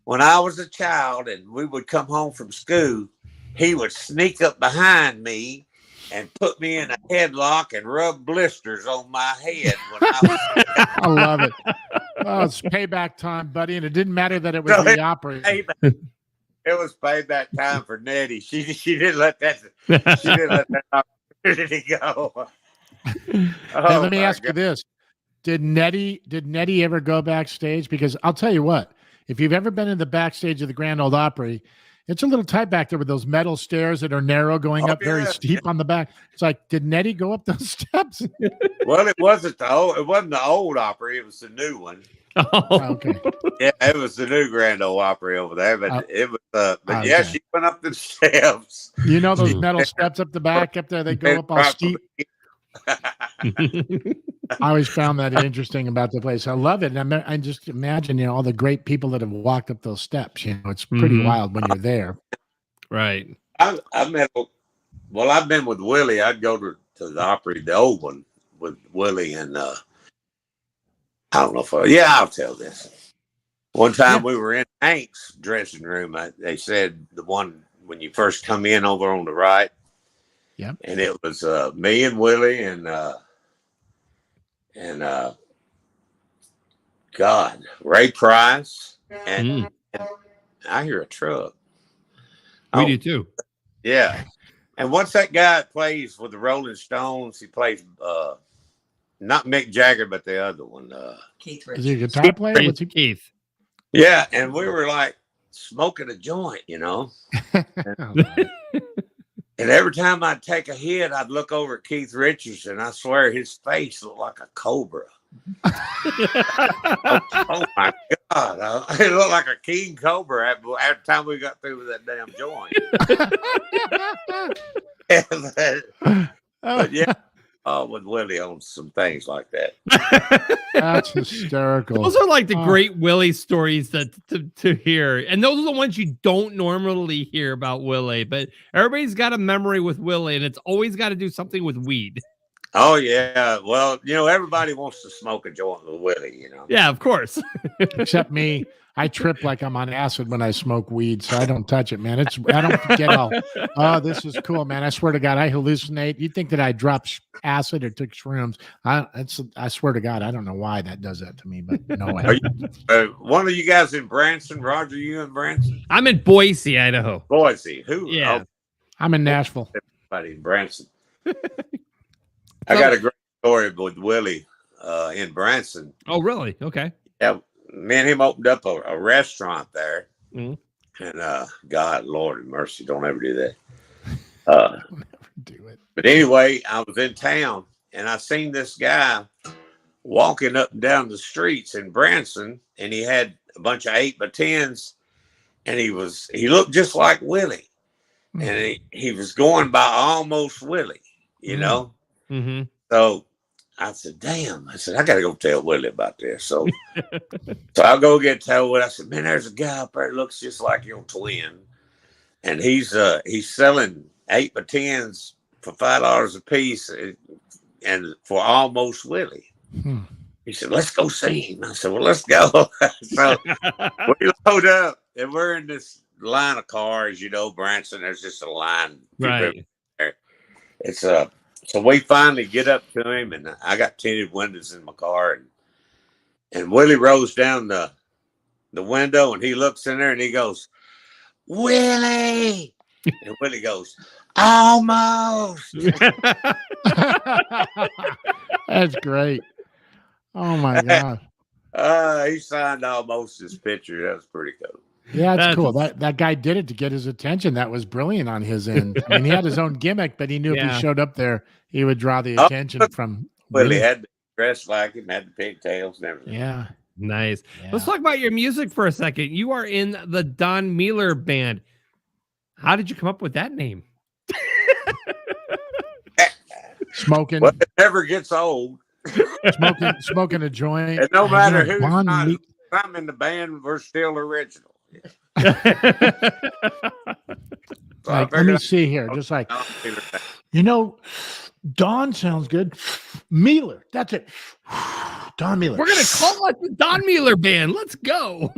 When I was a child and we would come home from school, he would sneak up behind me and put me in a headlock and rub blisters on my head when I was. I love it. Oh, it's payback time, buddy, and it didn't matter that it was the opera. It was payback time for Nettie. She didn't let that opportunity go. And let me ask you this: Did Nettie ever go backstage? Because I'll tell you what, if you've ever been in the backstage of the Grand Ole Opry, it's a little tight back there with those metal stairs that are narrow, going up very steep on the back. It's like, did Nettie go up those steps? Well, it wasn't the old Opry; it was the new one. Oh, okay. Yeah, it was the new Grand Ole Opry over there, but it was. But okay. yeah, she went up the steps. You know those metal steps up the back up there? They go up all steep. I always found that interesting about the place. I love it. And I just imagine, all the great people that have walked up those steps. It's pretty wild when you're there. Right. I've been with Willie. I'd go to the Opry, the old one, with Willie, and I don't know if I'll tell this. One time we were in Hank's dressing room. They said the one when you first come in over on the right. Yeah. And it was me and Willie and Ray Price and I hear a truck. We do too. Yeah. And once that guy plays with the Rolling Stones, he plays not Mick Jagger, but the other one. Keith Is he a guitar player? What's he? Keith. Yeah, and we were like smoking a joint, And every time I'd take a hit, I'd look over at Keith Richards, and I swear his face looked like a cobra. Oh my God. It looked like a king cobra after the time we got through with that damn joint. But yeah, with Willie on some things like that. That's hysterical. Those are like the great Willie stories to hear. And those are the ones you don't normally hear about Willie. But everybody's got a memory with Willie, and it's always got to do something with weed. Oh, yeah. Well, everybody wants to smoke a joint with Willie, Yeah, of course. Except me. I trip like I'm on acid when I smoke weed, so I don't touch it, man. I don't get all, oh, this is cool, man. I swear to God, I hallucinate. You'd think that I dropped acid or took shrooms. I swear to God, I don't know why that does that to me, but no way. One of you guys in Branson? Roger, you in Branson? I'm in Boise, Idaho. Boise. Who? Yeah. I'm in Nashville. Everybody in Branson. I got a great story with Willie in Branson. Oh, really? Okay. Yeah. Me and him opened up a restaurant there, and God, Lord have mercy, don't ever do that. Don't ever do it. But anyway, I was in town, and I seen this guy walking up and down the streets in Branson, and he had a bunch of 8x10s, and he looked just like Willie, and he was going by almost Willie, Mm-hmm. So I said, damn. I said, I got to go tell Willie about this. So, so I'll go get told Willie. I said, man, there's a guy up there that looks just like your twin. And he's selling 8x10s for $5 a piece and for almost Willie. He said, let's go see him. I said, well, let's go. So we load up and we're in this line of cars, you know, Branson, there's just a line. Right. It's so we finally get up to him, and I got tinted windows in my car, and Willie rolls down the window, and he looks in there, and he goes, Willie, and Willie goes, almost. That's great. Oh my God. He signed almost his picture. That was pretty cool. Yeah, that's cool. That guy did it to get his attention. That was brilliant on his end. I mean, he had his own gimmick, but he knew if he showed up there, he would draw the attention from. Well, he had to dress like him, had the pigtails and everything. Yeah. Nice. Yeah. Let's talk about your music for a second. You are in the Don Mueller Band. How did you come up with that name? Smoking. Well, it never gets old. Smoking a joint. And no matter who's I'm in the band, we're still original. Like, let me see here. Just like, you know, Don sounds good. Mueller. That's it. Don Mueller. We're going to call it the Don Mueller Band. Let's go.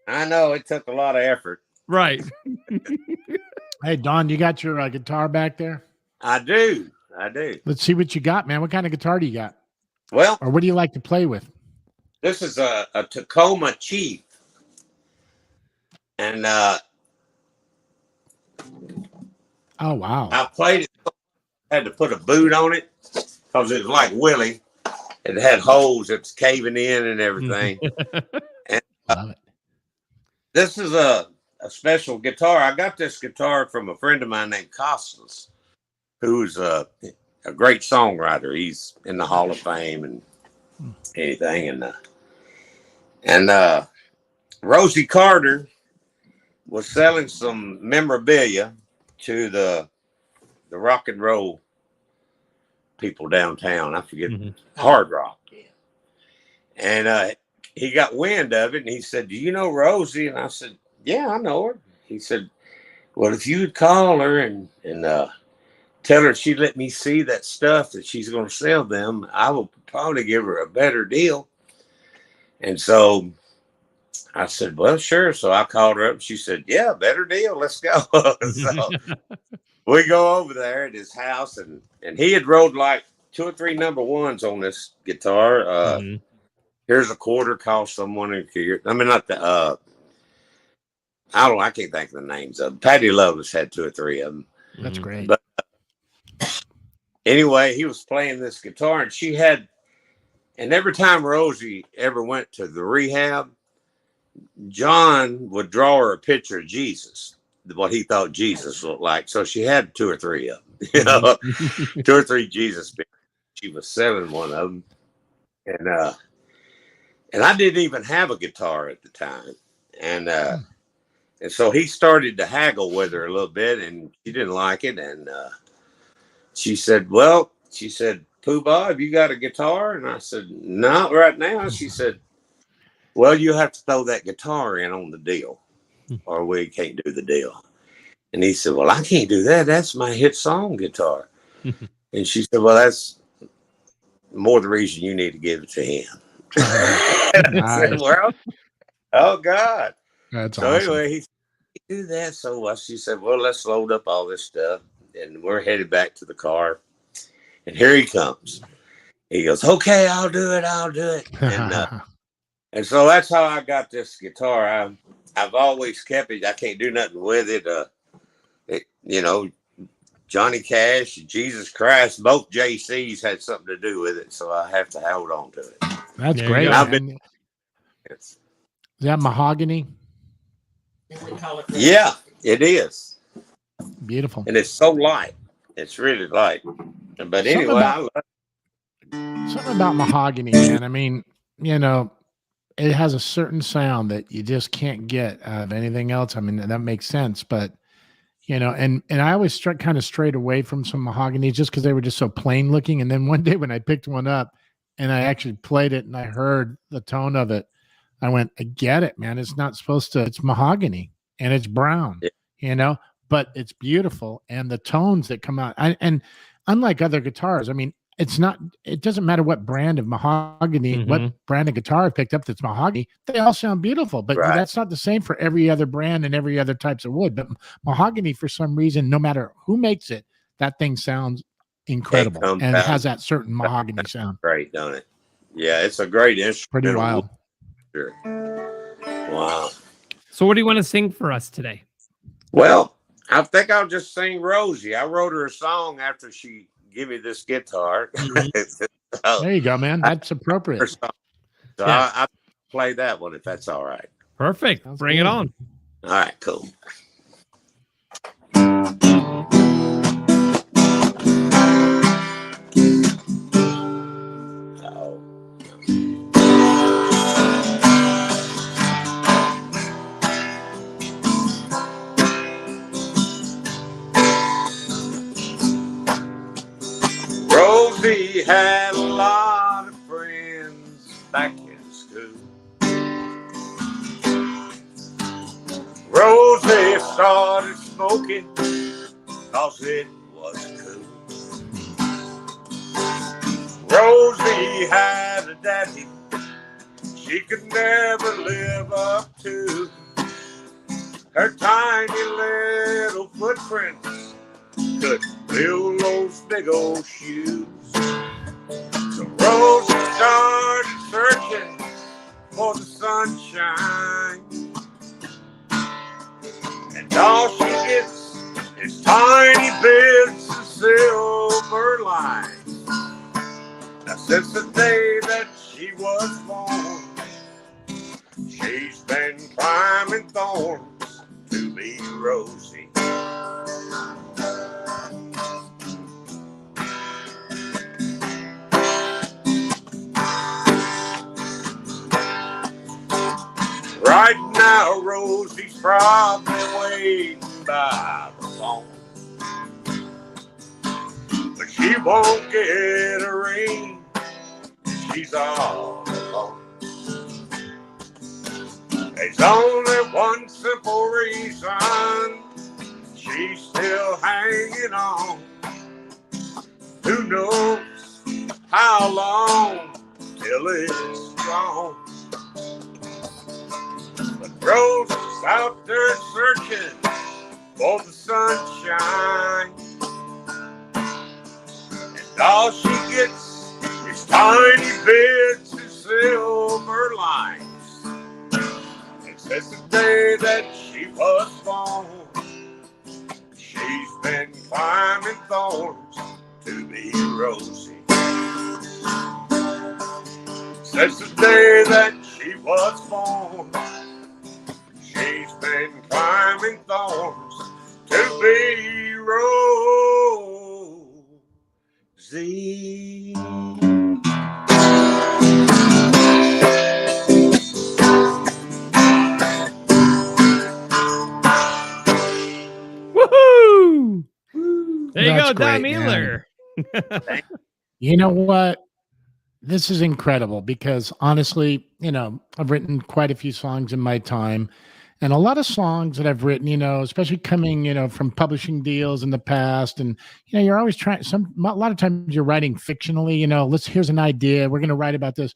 I know it took a lot of effort. Right. Hey, Don, you got your guitar back there? I do. Let's see what you got, man. What kind of guitar do you got? Well, or what do you like to play with? This is a Tacoma Chief. And oh wow. I played it, had to put a boot on it because it was like Willie. It had holes that was caving in and everything. And this is a special guitar. I got this guitar from a friend of mine named Costas, who's a great songwriter. He's in the Hall of Fame and anything. And Rosie Carter was selling some memorabilia to the rock and roll people downtown. I forget, Hard Rock. And he got wind of it, and he said, do you know Rosie? And I said, yeah, I know her. He said, well, if you'd call her and tell her she'd let me see that stuff that she's going to sell them, I will probably give her a better deal. And so I said, well, sure. So I called her up, and she said, yeah, better deal. Let's go. So we go over there at his house, and he had wrote like 2 or 3 number ones on this guitar. Here's a quarter, call someone in here. I mean, not the, I can't think of the names of them. Patty Loveless had 2 or 3 of them. That's great. But anyway, he was playing this guitar, and she had, and every time Rosie ever went to the rehab, John would draw her a picture of Jesus, what he thought Jesus looked like. So she had 2 or 3 of them, you know, 2 or 3 Jesus pictures. She was selling one of them. And I didn't even have a guitar at the time. And so he started to haggle with her a little bit, and she didn't like it. And she said, Poobah, have you got a guitar? And I said, not right now. She said, well, you have to throw that guitar in on the deal, or we can't do the deal. And he said, well, I can't do that. That's my hit song guitar. And she said, well, that's more the reason you need to give it to him. And I said, well, oh God. That's so awesome. Anyway, he do that. So she said, well, let's load up all this stuff. And we're headed back to the car. And here he comes. He goes, okay, I'll do it. And so that's how I got this guitar. I've always kept it. I can't do nothing with it. You know, Johnny Cash, Jesus Christ, both JCs had something to do with it. So I have to hold on to it. That's great. Is that mahogany? Yeah, it is. Beautiful. And it's so light. It's really light. But anyway, something about mahogany, man. I mean, you know, it has a certain sound that you just can't get out of anything else. I mean, that makes sense, but and I always kind of strayed away from some mahogany just because they were just so plain looking. And then one day when I picked one up and I actually played it and I heard the tone of it, I went, I get it, man. It's not supposed to, it's mahogany and it's brown, but it's beautiful. And the tones that come out, and unlike other guitars, I mean, it doesn't matter what brand of mahogany, what brand of guitar I picked up that's mahogany, they all sound beautiful, but that's not the same for every other brand and every other types of wood. But mahogany, for some reason, no matter who makes it, that thing sounds incredible. And it has that certain mahogany sound. Great, don't it? Yeah, it's a great instrument. Pretty wild. Sure. Wow. So what do you want to sing for us today? Well, I think I'll just sing Rosie. I wrote her a song after she gave me this guitar. There you go, man. That's appropriate. So I play that one if that's all right. Perfect. Bring it on. All right, cool. Rosie had a lot of friends back in school. Rosie started smoking cause it was cool. Rosie had a daddy she could never live up to. Her tiny little footprints could fill those big old shoes. So Rosie started searching for the sunshine, and all she gets is tiny bits of silver lines. Now since the day that she was born, she's been climbing thorns to be Rosie. Right now, Rosie's probably waiting by the phone, but she won't get a ring. She's all alone. There's only one simple reason she's still hanging on. Who knows how long till it's gone? Rosie's out there searching for the sunshine, and all she gets is tiny bits of silver lines. And since the day that she was born, she's been climbing thorns to be Rosie. Since the day that she was born, she's been climbing thorns to be Rosie. Woohoo! There you That's go, Don great, Mueller. You know what? This is incredible because honestly, I've written quite a few songs in my time. And a lot of songs that I've written, especially coming, from publishing deals in the past, and you're always trying. A lot of times you're writing fictionally. Here's an idea. We're going to write about this.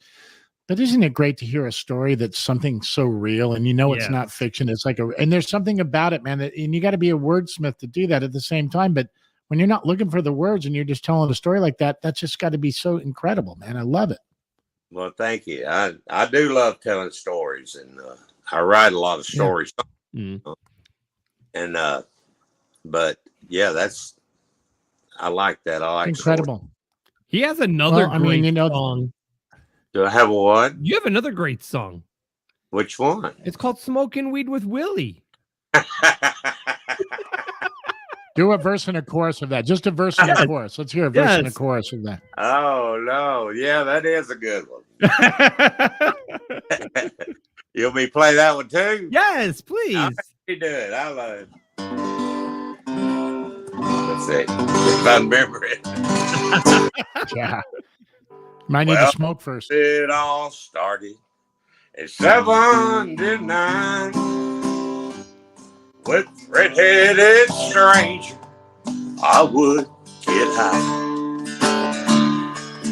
But isn't it great to hear a story that's something so real, and it's not fiction? It's and there's something about it, man. And you got to be a wordsmith to do that at the same time. But when you're not looking for the words and you're just telling a story like that, that's just got to be so incredible, man. I love it. Well, thank you. I do love telling stories, and I write a lot of stories. Yeah. And but yeah, I like that. I like incredible. Stories. He has another great song. Do I have what? You have another great song. Which one? It's called "Smoking Weed with Willie." Do a verse and a chorus of that. Just a verse and a chorus. Let's hear a verse and a chorus of that. Oh no, yeah, that is a good one. You'll be play that one too? Yes, please. I'll let you do it. I love it. Let's see if I remember it. Yeah. Might need to smoke first. It all started at 79 with red-headed stranger. I would get high,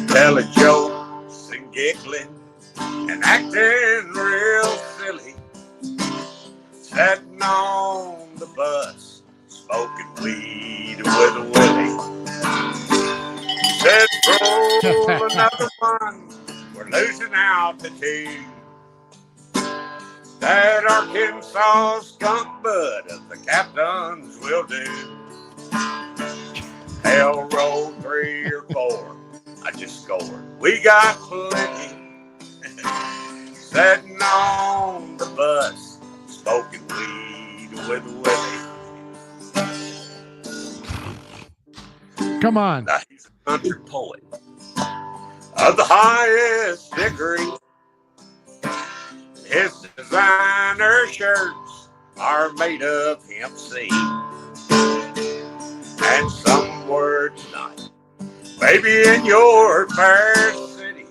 telling jokes and giggling and acting real silly, sitting on the bus smoking weed with a Willie. Said roll another one, we're losing altitude. That Arkansas skunk bud of the captains will do. Hell roll 3 or 4, I just scored. We got plenty. Sitting on the bus, smoking weed with Willie. Come on. Now, he's a country poet of the highest degree. His designer shirts are made of hemp seed. And somewhere tonight, maybe in your fair city,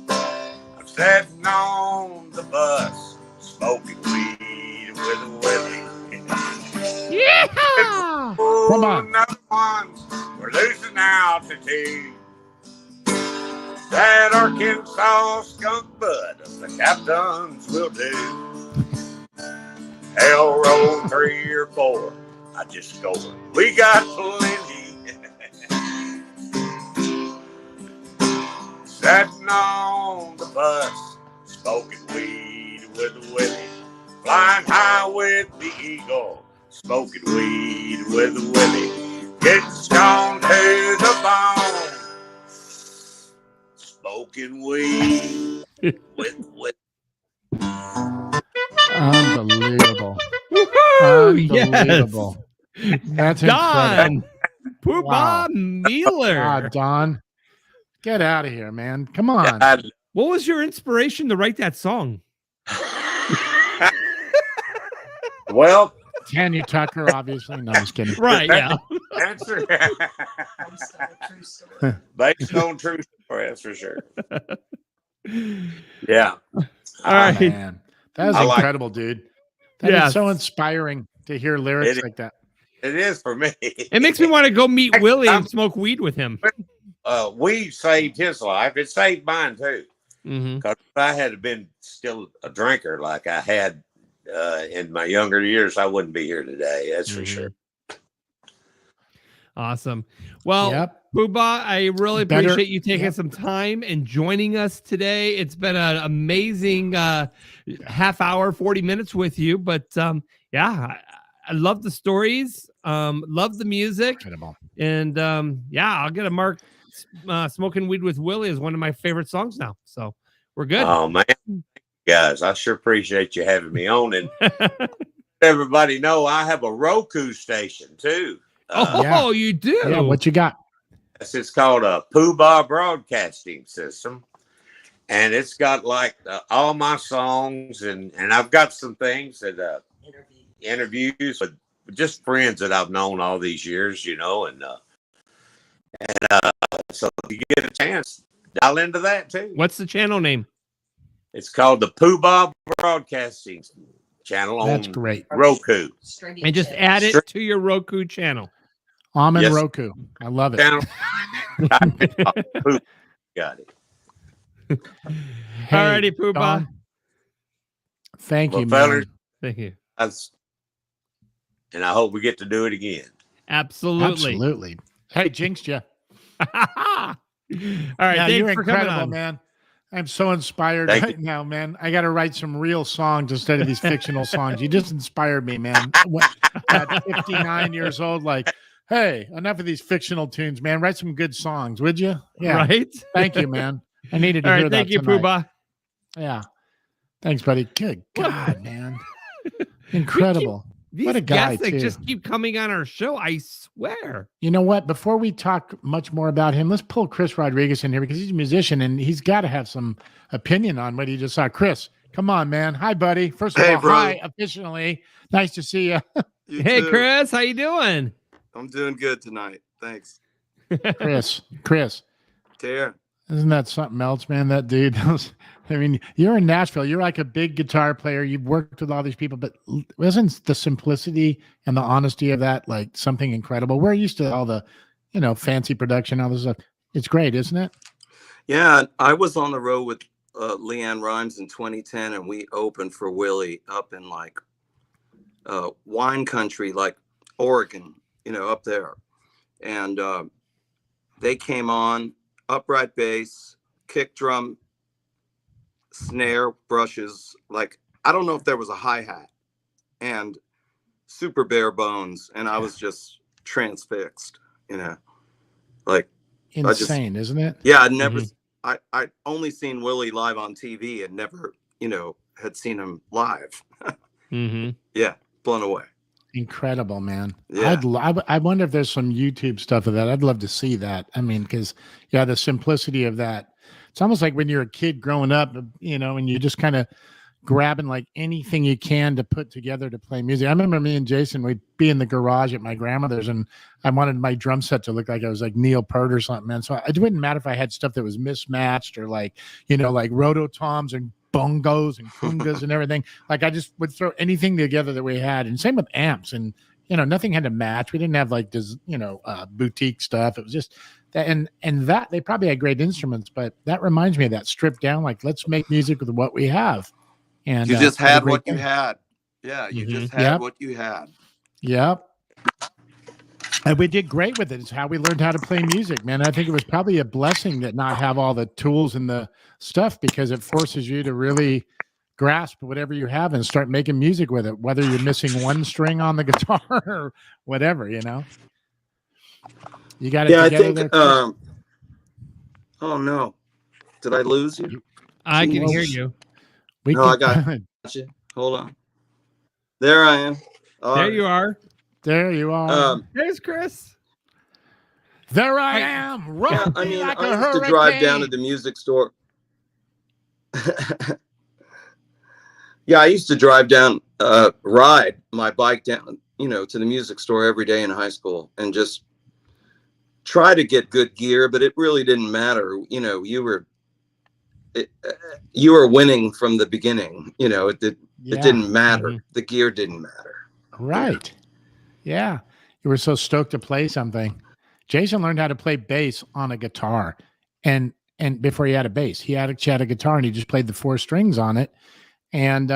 I'm sitting on the bus, smoking weed with a Willie. Yeah! Come on. Another one, we're losing altitude. That Arkansas skunk bud of the captains will do. Hell roll 3 or 4, I just scored. We got plenty. Sitting on the bus, smoking weed with Willie. Flying high with the eagle, smoking weed with Willie. Getting stoned to the bone, smoking weed with Willie. Unbelievable. Unbelievable. Yes. That's Don incredible. Poobah Wow. Mealer. Don, get out of here, man. Come on. What was your inspiration to write that song? Well, Tanya Tucker, obviously. No, I'm just kidding. Right, yeah. Answer. Based on true story, that's for sure. Yeah. All right. Man. That is incredible, dude. That is so inspiring to hear lyrics like that. It is for me. It makes me want to go meet Willie and smoke weed with him. Weed saved his life. It saved mine too. Because if I had been still a drinker like I had in my younger years, I wouldn't be here today. That's for sure. Awesome. Well, Poobah, I really appreciate you taking some time and joining us today. It's been an amazing half hour, 40 minutes with you. But yeah, I love the stories. Love the music. Incredible. And yeah, I'll get a mark. Smoking Weed with Willie is one of my favorite songs now. So we're good. Oh, man. Guys, I sure appreciate you having me on. And everybody know I have a Roku station too. You do? Yeah, what you got? It's called a Poobah Broadcasting System. And it's got like all my songs and I've got some things that interviews with just friends that I've known all these years, you know, and so if you get a chance, dial into that too. What's the channel name? It's called the Poobah Broadcasting Channel on great. Roku. And just add it to your Roku channel. Almond Roku. I love it. Got it. Hey, All righty, Poobah. Don, thank you, fellas, man. Thank you. And I hope we get to do it again. Absolutely. Hey, jinxed you. All right, Yeah, thanks you're for coming incredible, on. Man. I'm so inspired right now, man. I got to write some real songs instead of these fictional songs. You just inspired me, man. At 59 years old, like, hey, enough of these fictional tunes, man. Write some good songs, would you? Yeah. Right? Thank you, man. I needed to All hear right, that thank you, tonight. Poobah. Yeah. Thanks, buddy. Good God, man. Incredible. These What a guy, guests that too. just keep coming on our show, I swear. You know what? Before we talk much more about him, let's pull Chris Rodriguez in here because he's a musician and he's got to have some opinion on what he just saw. Chris, come on, man. Hi, buddy. First of all, brother. hi officially. Nice to see you. Hey, Chris, how you doing? I'm doing good tonight. Thanks. Chris. Tear. Isn't that something else, man? That dude. I mean, you're in Nashville. You're like a big guitar player. You've worked with all these people, but wasn't the simplicity and the honesty of that like something incredible? We're used to all the, fancy production, all this stuff. It's great, isn't it? Yeah, I was on the road with Leanne Rimes in 2010, and we opened for Willie up in like wine country, like Oregon, up there. And they came on upright bass, kick drum, snare, brushes. Like, I don't know if there was a hi-hat, and super bare bones. And I was just transfixed, like insane, isn't it? Yeah, I never, I only seen Willie live on TV and never, had seen him live. Yeah, blown away. Incredible, man. Yeah. I wonder if there's some YouTube stuff of that. I'd love to see that. I mean, because the simplicity of that. It's almost like when you're a kid growing up, and you're just kind of grabbing like anything you can to put together to play music. I remember me and Jason, we'd be in the garage at my grandmother's, and I wanted my drum set to look like I was like Neil Peart or something, man. So it wouldn't matter if I had stuff that was mismatched or like, like rototoms and bongos and kungas and everything. Like I just would throw anything together that we had. And same with amps, and nothing had to match. We didn't have like this, boutique stuff. It was just that, and that they probably had great instruments, but that reminds me of that stripped down, like let's make music with what we have. And you just had what you had. Yeah, you just had what you had. Yep. And we did great with it. It's how we learned how to play music, man. I think it was probably a blessing that not have all the tools and the stuff, because it forces you to really grasp whatever you have and start making music with it, whether you're missing one string on the guitar or whatever, You got it. Yeah, I together think. there, Oh no, did I lose you? I can hear you. I got you. Hold on. There I am. There you are. There you are. There's Chris. There I am. Run I like I a used hurricane. to drive down to the music store. Yeah, I used to drive down, ride my bike down, to the music store every day in high school and just try to get good gear, but it really didn't matter. You were winning from the beginning. It didn't matter. The gear didn't matter. Right. Yeah. You were so stoked to play something. Jason learned how to play bass on a guitar, and before he had a bass, he had a guitar, and he just played the 4 strings on it. And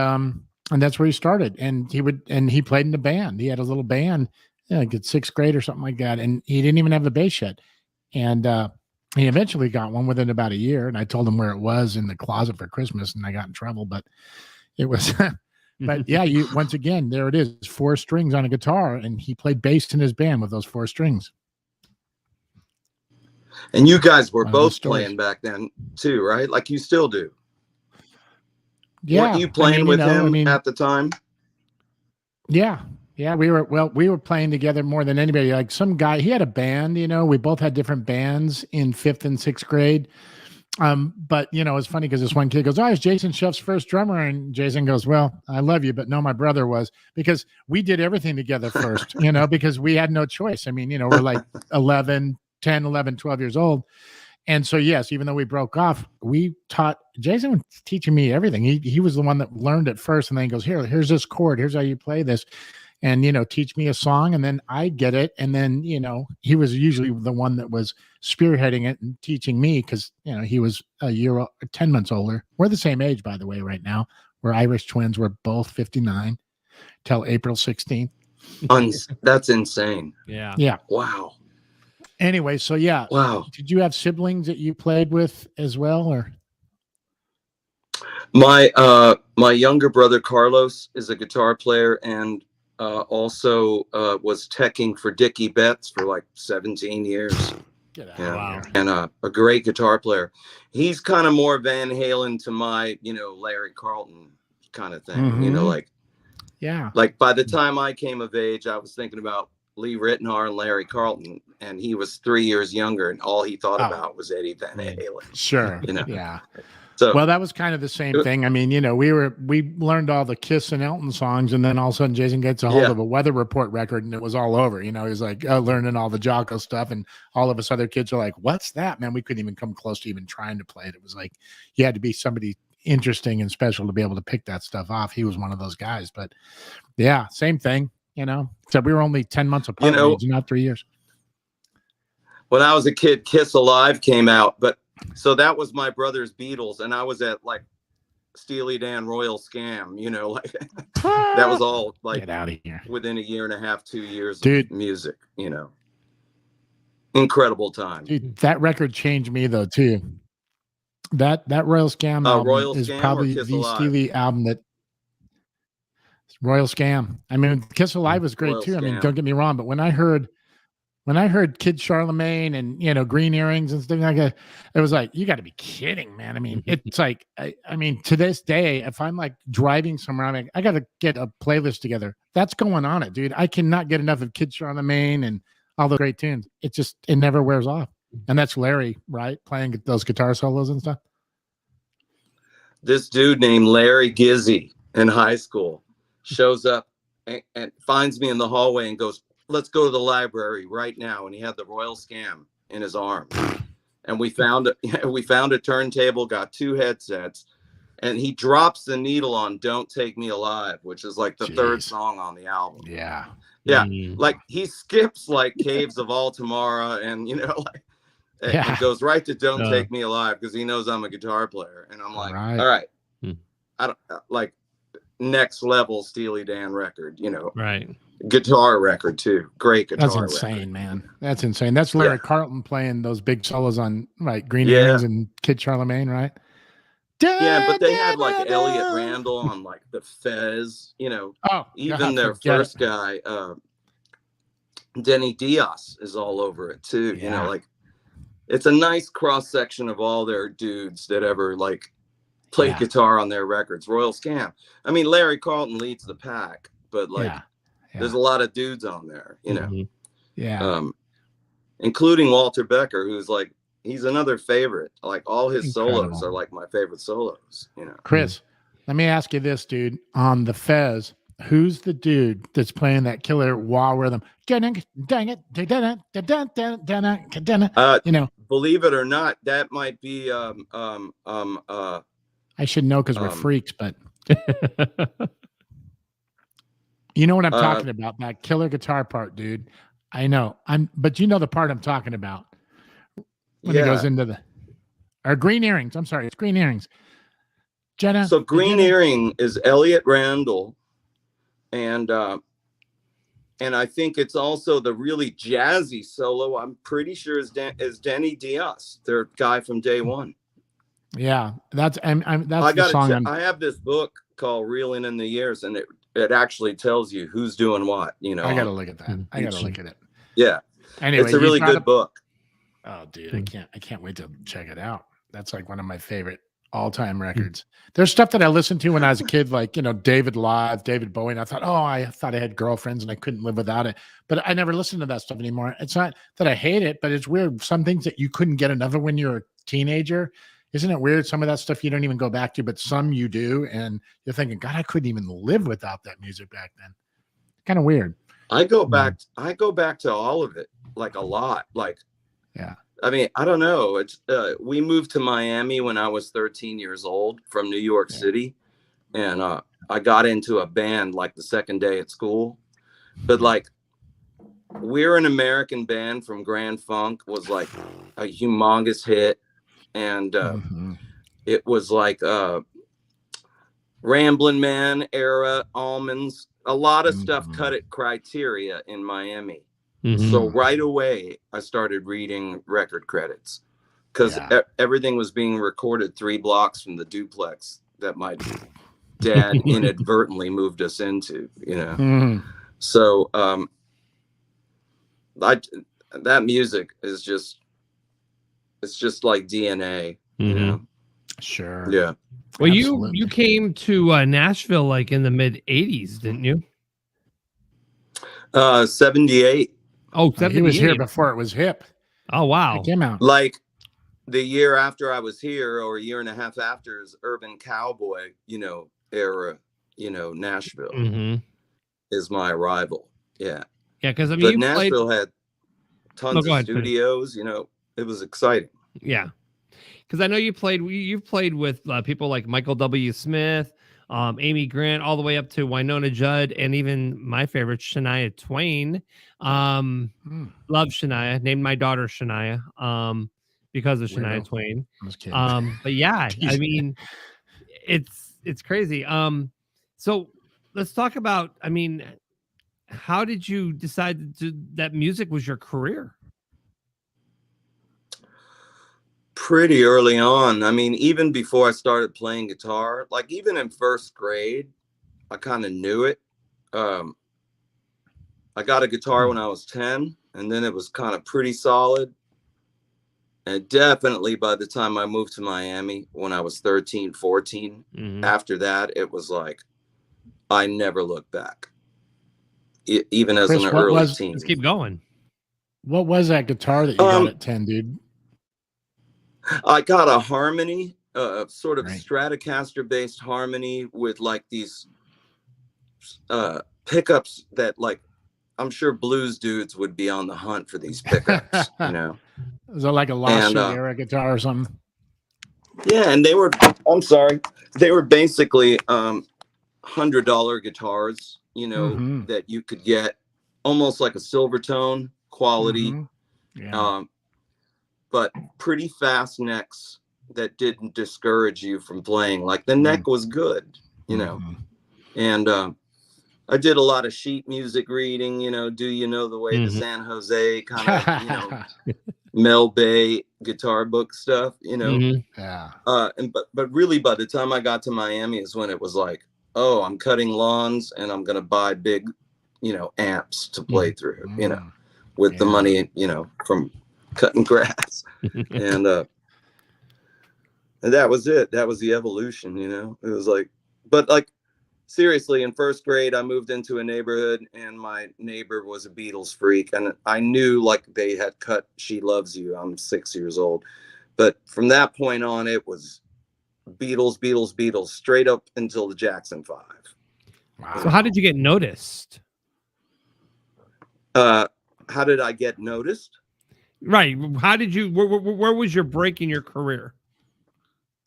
that's where he started. And he played in the band. He had a little band, like in 6th grade or something like that. And he didn't even have the bass yet. And he eventually got one within about a year. And I told him where it was in the closet for Christmas, and I got in trouble, but it was, but yeah, once again, there it is, 4 strings on a guitar, and he played bass in his band with those 4 strings. And you guys were both playing back then too, right? Like you still do. Yeah. Weren't you playing with him at the time? Yeah. Yeah. We were playing together more than anybody. Like some guy, he had a band, we both had different bands in 5th and 6th grade. But it's funny because this one kid goes, "Oh, it's Jason Shuff's first drummer." And Jason goes, "Well, I love you, but no, my brother was," because we did everything together first, because we had no choice. I mean, we're like 10, 11, 12 years old. And so, yes, even though we broke off, Jason was teaching me everything. He was the one that learned it first, and then he goes, here's this chord. Here's how you play this. And, teach me a song, and then I get it. And then, he was usually the one that was spearheading it and teaching me because, he was 10 months older. We're the same age, by the way, right now. We're Irish twins. We're both 59 till April 16th. That's insane. Yeah. Yeah. Wow. Anyway, so yeah. Wow. Did you have siblings that you played with as well, or? My younger brother Carlos is a guitar player and also was teching for Dickie Betts for like 17 years. Get out. Yeah. Wow. And a great guitar player. He's kind of more Van Halen to my, Larry Carlton kind of thing. Mhm. Yeah. Like by the time I came of age, I was thinking about Lee Ritenour and Larry Carlton, and he was 3 years younger, and all he thought about was Eddie Van Halen. Sure. You know? Yeah. So well, that was kind of the same thing. I mean, we learned all the Kiss and Elton songs, and then all of a sudden Jason gets a hold of a Weather Report record, and it was all over. He was like learning all the Jocko stuff, and all of us other kids are like, "What's that, man?" We couldn't even come close to even trying to play it. It was like you had to be somebody interesting and special to be able to pick that stuff off. He was one of those guys, but yeah, same thing. Except we were only 10 months apart, not 3 years. When I was a kid, Kiss Alive came out, but so that was my brother's Beatles, and I was at like Steely Dan Royal Scam, like that was all like get out of here within a year and a half, 2 years Dude. of music, incredible time. Dude, that record changed me though too. That Royal Scam album Royal is Scam probably or Kiss the Alive? Steely album that Royal Scam. I mean, Kiss Alive was great Royal too. I mean, Scam. don't get me wrong, but when I heard Kid Charlemagne and Green Earrings and stuff like that, it was like, you got to be kidding, man. I mean, it's like, I mean, to this day, if I'm like driving somewhere, I'm like, I got to get a playlist together. That's going on it, dude. I cannot get enough of Kid Charlemagne and all the great tunes. It never wears off. And that's Larry, right? Playing those guitar solos and stuff. This dude named Larry Gizzy in high school shows up and finds me in the hallway and goes, "Let's go to the library right now." And he had the Royal Scam in his arms. And we found a turntable, got 2 headsets, and he drops the needle on "Don't Take Me Alive," which is like the third song on the album. Yeah. Yeah. Like he skips like Caves of Altamara and and goes right to "Don't Take Me Alive" because he knows I'm a guitar player. And I'm like, all right. I don't like next level Steely Dan record, Right. Guitar record too. Great guitar. That's insane, record. man. That's insane. That's Larry Carlton playing those big solos on Green Earrings and Kid Charlemagne, right? Yeah, but they had like Elliot Randall on like the Fez, even their first guy, Denny Diaz is all over it too. Like it's a nice cross section of all their dudes that ever like played guitar on their records. Royal Scam. I mean, Larry Carlton leads the pack, but like there's a lot of dudes on there, including Walter Becker, who's like, he's another favorite. Like all his solos are like my favorite solos, Chris, let me ask you this, dude. On the Fez, who's the dude that's playing that killer wah rhythm? Believe it or not, that might be I should know because we're freaks, but you know what I'm talking about, that killer guitar part, dude. I know. But you know the part I'm talking about when it goes into Green Earrings. I'm sorry, it's Green Earrings. Jenna. So Green Earring is Elliot Randall, and I think it's also the really jazzy solo. I'm pretty sure is Denny Diaz, their guy from day one. Yeah, that's I the song. I have this book called Reeling in the Years, and it actually tells you who's doing what. I gotta look at that. I gotta look at it. Yeah. Anyway, it's a really good book. Oh, dude, I can't wait to check it out. That's like one of my favorite all-time records. There's stuff that I listened to when I was a kid, like David Live, David Bowie. And I thought I had girlfriends and I couldn't live without it. But I never listened to that stuff anymore. It's not that I hate it, but it's weird. Some things that you couldn't get enough of when you're a teenager. Isn't it weird? Some of that stuff you don't even go back to, but some you do. And you're thinking, God, I couldn't even live without that music back then. Kind of weird. I go back to all of it, like a lot. Like, yeah. I mean, I don't know. It's we moved to Miami when I was 13 years old from New York City. And I got into a band like the second day at school. But like, We're an American Band from Grand Funk was like a humongous hit. And it was like Ramblin' Man era, Almonds, a lot of stuff cut at Criteria in Miami. So right away, I started reading record credits because everything was being recorded 3 blocks from the duplex that my dad inadvertently moved us into, So that music is just, it's just like DNA, Sure. Yeah. Well, you came to Nashville like in the mid-'80s, didn't you? 78. Oh, 78. He was here before it was hip. Oh, wow. It came out. Like the year after I was here, or a year and a half after, is Urban Cowboy, era, Nashville is my arrival. Yeah. Yeah, because I mean, but you Nashville played... had tons of studios. It was exciting. Yeah, because I know you've played with people like Michael W. Smith, Amy Grant, all the way up to Wynonna Judd, and even my favorite, Shania Twain. Love Shania. Named my daughter Shania because of Shania Twain. I'm just kidding. But yeah, I mean, it's crazy. So let's talk about, I mean, how did you decide that music was your career? Pretty early on. I mean, even before I started playing guitar, like even in first grade, I kind of knew it. I got a guitar when I was 10, and then it was kind of pretty solid. And definitely by the time I moved to Miami when I was 13, 14, after that, it was like, I never looked back. Even as Chris, an early teen. Let's keep going. What was that guitar that you got at 10, dude? I got a Harmony, sort of Stratocaster based Harmony with like these pickups that, like, I'm sure blues dudes would be on the hunt for these pickups, Is it like a lawsuit era guitar or something? Yeah, and they were basically $100 guitars, that you could get almost like a Silvertone quality. But pretty fast necks that didn't discourage you from playing. Like the neck was good, and I did a lot of sheet music reading, Do You Know the Way to San Jose, kind of, Mel Bay guitar book stuff, Yeah. But really by the time I got to Miami is when it was like, oh, I'm cutting lawns and I'm going to buy big, amps to play through, with the money, from cutting grass. and that was it. That was the evolution, it was like, but like, seriously, in first grade, I moved into a neighborhood and my neighbor was a Beatles freak. And I knew like they had cut She Loves You. I'm 6 years old. But from that point on, it was Beatles, Beatles, Beatles, straight up until the Jackson 5. Wow. So how did you get noticed? How did I get noticed? Right. How did you, where was your break in your career?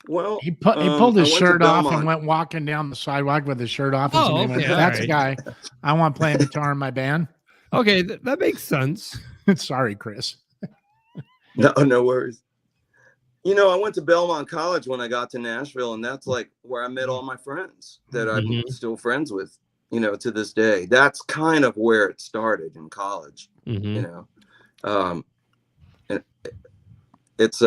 Well, he pulled his shirt off and went walking down the sidewalk with his shirt off. And went, that's a guy I want playing guitar in my band. Okay, that makes sense. Sorry, Chris. No worries. I went to Belmont College when I got to Nashville, and that's like where I met all my friends that I'm still friends with, to this day. That's kind of where it started in college, and it's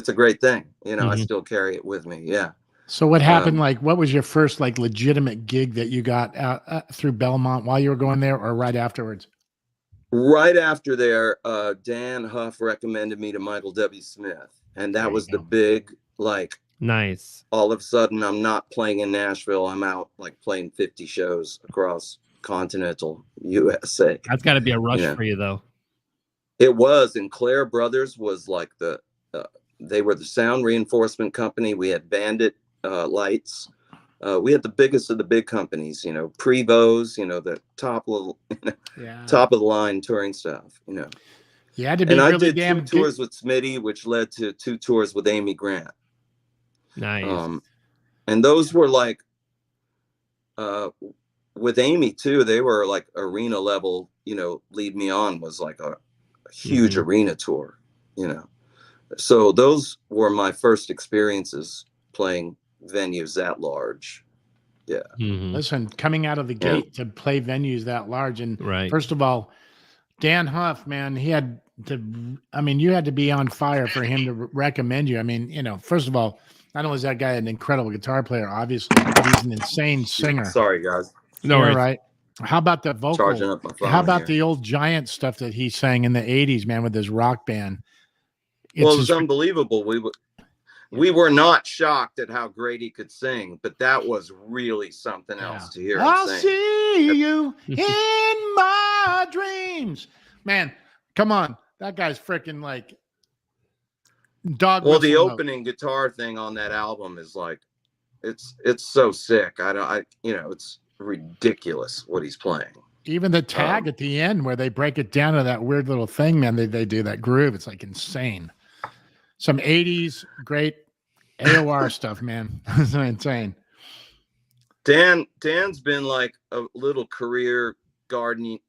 a great thing. I still carry it with me. Yeah. So what happened? What was your first legitimate gig that you got through Belmont while you were going there, or right afterwards? Right after there, Dan Huff recommended me to Michael W. Smith, and that was the big, nice. All of a sudden, I'm not playing in Nashville. I'm out playing 50 shows across continental USA. That's got to be a rush for you, though. It was, and Claire Brothers was like they were the sound reinforcement company. We had Bandit lights. We had the biggest of the big companies, Prevos, the top of the line touring stuff, You had to be and really I did damn 2 tours with Smitty, which led to 2 tours with Amy Grant. Nice. And those were with Amy too, they were like arena level, Lead Me On was like a huge arena tour, So those were my first experiences playing venues that large. Yeah. Listen, coming out of the gate to play venues that large, and first of all, Dan Huff, man, you had to be on fire for him to recommend you. First of all, not only is that guy an incredible guitar player, obviously, but he's an insane singer. Sorry, guys. No, right. How about the vocal? Charging up my phone How about here. the old Giant stuff that he sang in the 80s, man, with his rock band? It was unbelievable. We were not shocked at how great he could sing, but that was really something else to hear him I'll sing. see you in my dreams. Man, come on. That guy's freaking Dog Well, the whistle note. opening guitar thing on that album is like, it's so sick. It's ridiculous what he's playing. Even the tag at the end where they break it down to that weird little thing, man, they do that groove. It's like insane. Some 80s great AOR stuff, man. It's insane. Dan's been like a little career guardian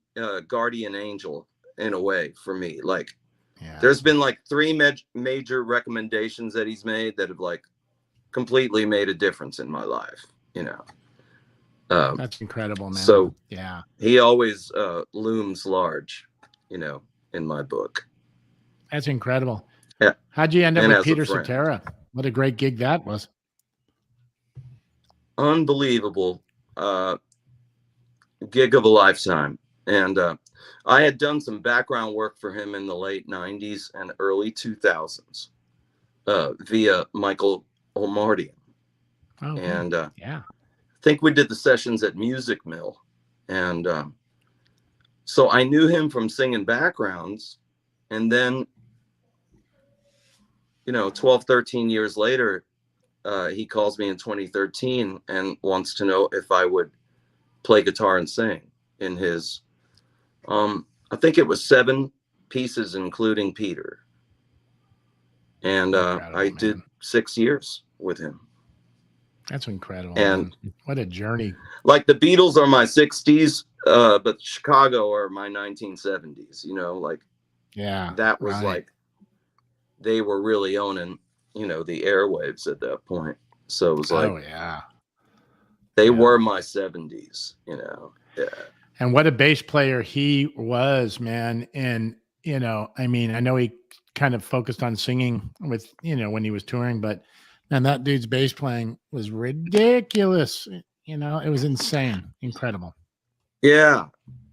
angel in a way for me. Like, there's been like 3 major recommendations that he's made that have like completely made a difference in my life, That's incredible, man. So yeah, he always looms large, in my book. That's incredible. Yeah. How'd you end up And with as a Peter friend. Cetera? What a great gig that was. Unbelievable gig of a lifetime. And I had done some background work for him in the late 90s and early 2000s via Michael O'Marty. Oh, and yeah. I think we did the sessions at Music Mill. And so I knew him from singing backgrounds. And then, 12, 13 years later, he calls me in 2013 and wants to know if I would play guitar and sing in his, I think it was 7 pieces, including Peter. And I did 6 years with him. That's incredible. And man. What a journey. Like the Beatles are my 60s, but Chicago are my 1970s, that was like, they were really owning, the airwaves at that point. So it was like, oh yeah, they were my 70s, Yeah. And what a bass player he was, man. And, I mean, I know he kind of focused on singing with, when he was touring, but man, that dude's bass playing was ridiculous. It was insane. Incredible. Yeah.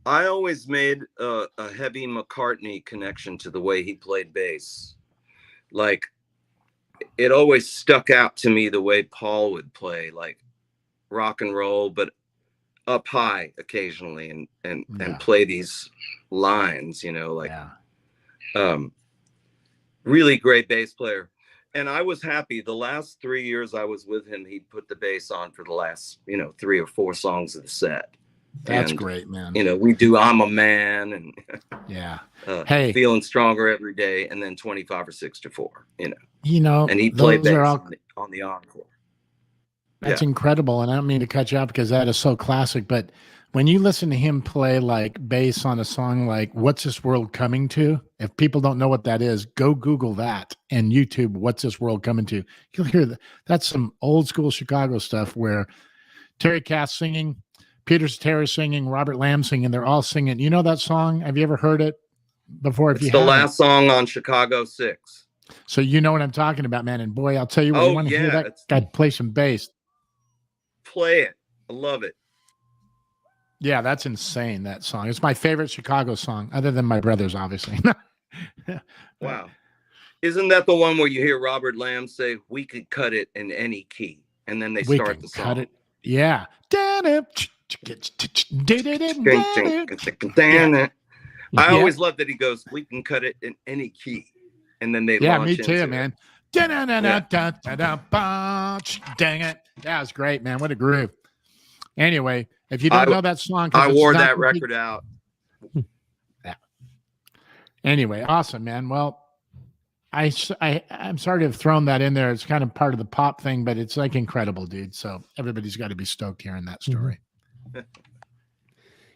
I always made a heavy McCartney connection to the way he played bass. Like, it always stuck out to me the way Paul would play, like rock and roll, but up high occasionally and play these lines, really great bass player. And I was happy the last 3 years I was with him, he'd put the bass on for the last, 3 or 4 songs of the set. That's great, man. We do I'm a Man and yeah. Hey, Feeling Stronger Every Day, and then 25 or 6 to 4, and he'd play those bass are all, on the encore. that's incredible. And I don't mean to cut you off because that is so classic, but when you listen to him play like bass on a song like What's This World Coming To, if people don't know what that is, go Google that and YouTube What's This World Coming To. You'll hear that. That's some old school Chicago stuff where Terry Cass singing, Peter Cetera singing, Robert Lamb singing, they're all singing. You know that song? Have you ever heard it before? It's the last song on Chicago 6. So you know what I'm talking about, man. And boy, I'll tell you what, you want to hear that guy play some bass. Play it. I love it. Yeah, that's insane, that song. It's my favorite Chicago song, other than my brother's, obviously. Wow. Isn't that the one where you hear Robert Lamb say, "We could cut it in any key," and then they start the song? Cut it. Yeah. I always love that he goes, "We can cut it in any key," and then they launch me too, into man. it. Dang it. That was great, man. What a groove. Anyway, if you don't know that song, I wore that record out. Yeah. Anyway, awesome, man. Well, I'm sorry to have thrown that in there. It's kind of part of the pop thing, but it's like incredible, dude. So everybody's got to be stoked hearing that story.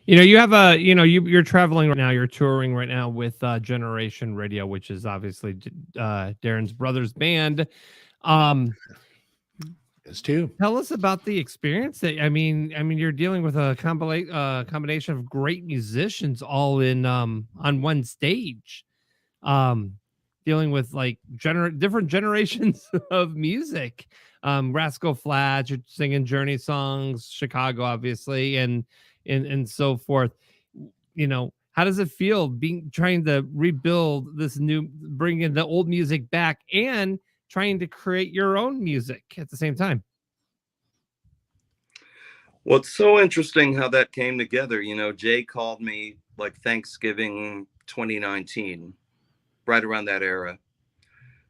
You have you're traveling right now. You're touring right now with Generation Radio, which is obviously Darren's brother's band. Is too. Tell us about the experience. I mean, you're dealing with a combination of great musicians all in on one stage, dealing with like different generations of music. Rascal Flatts, you're singing Journey songs, Chicago, obviously, and so forth. How does it feel trying to rebuild this bringing the old music back and trying to create your own music at the same time? Well, it's so interesting how that came together. Jay called me like Thanksgiving 2019, right around that era.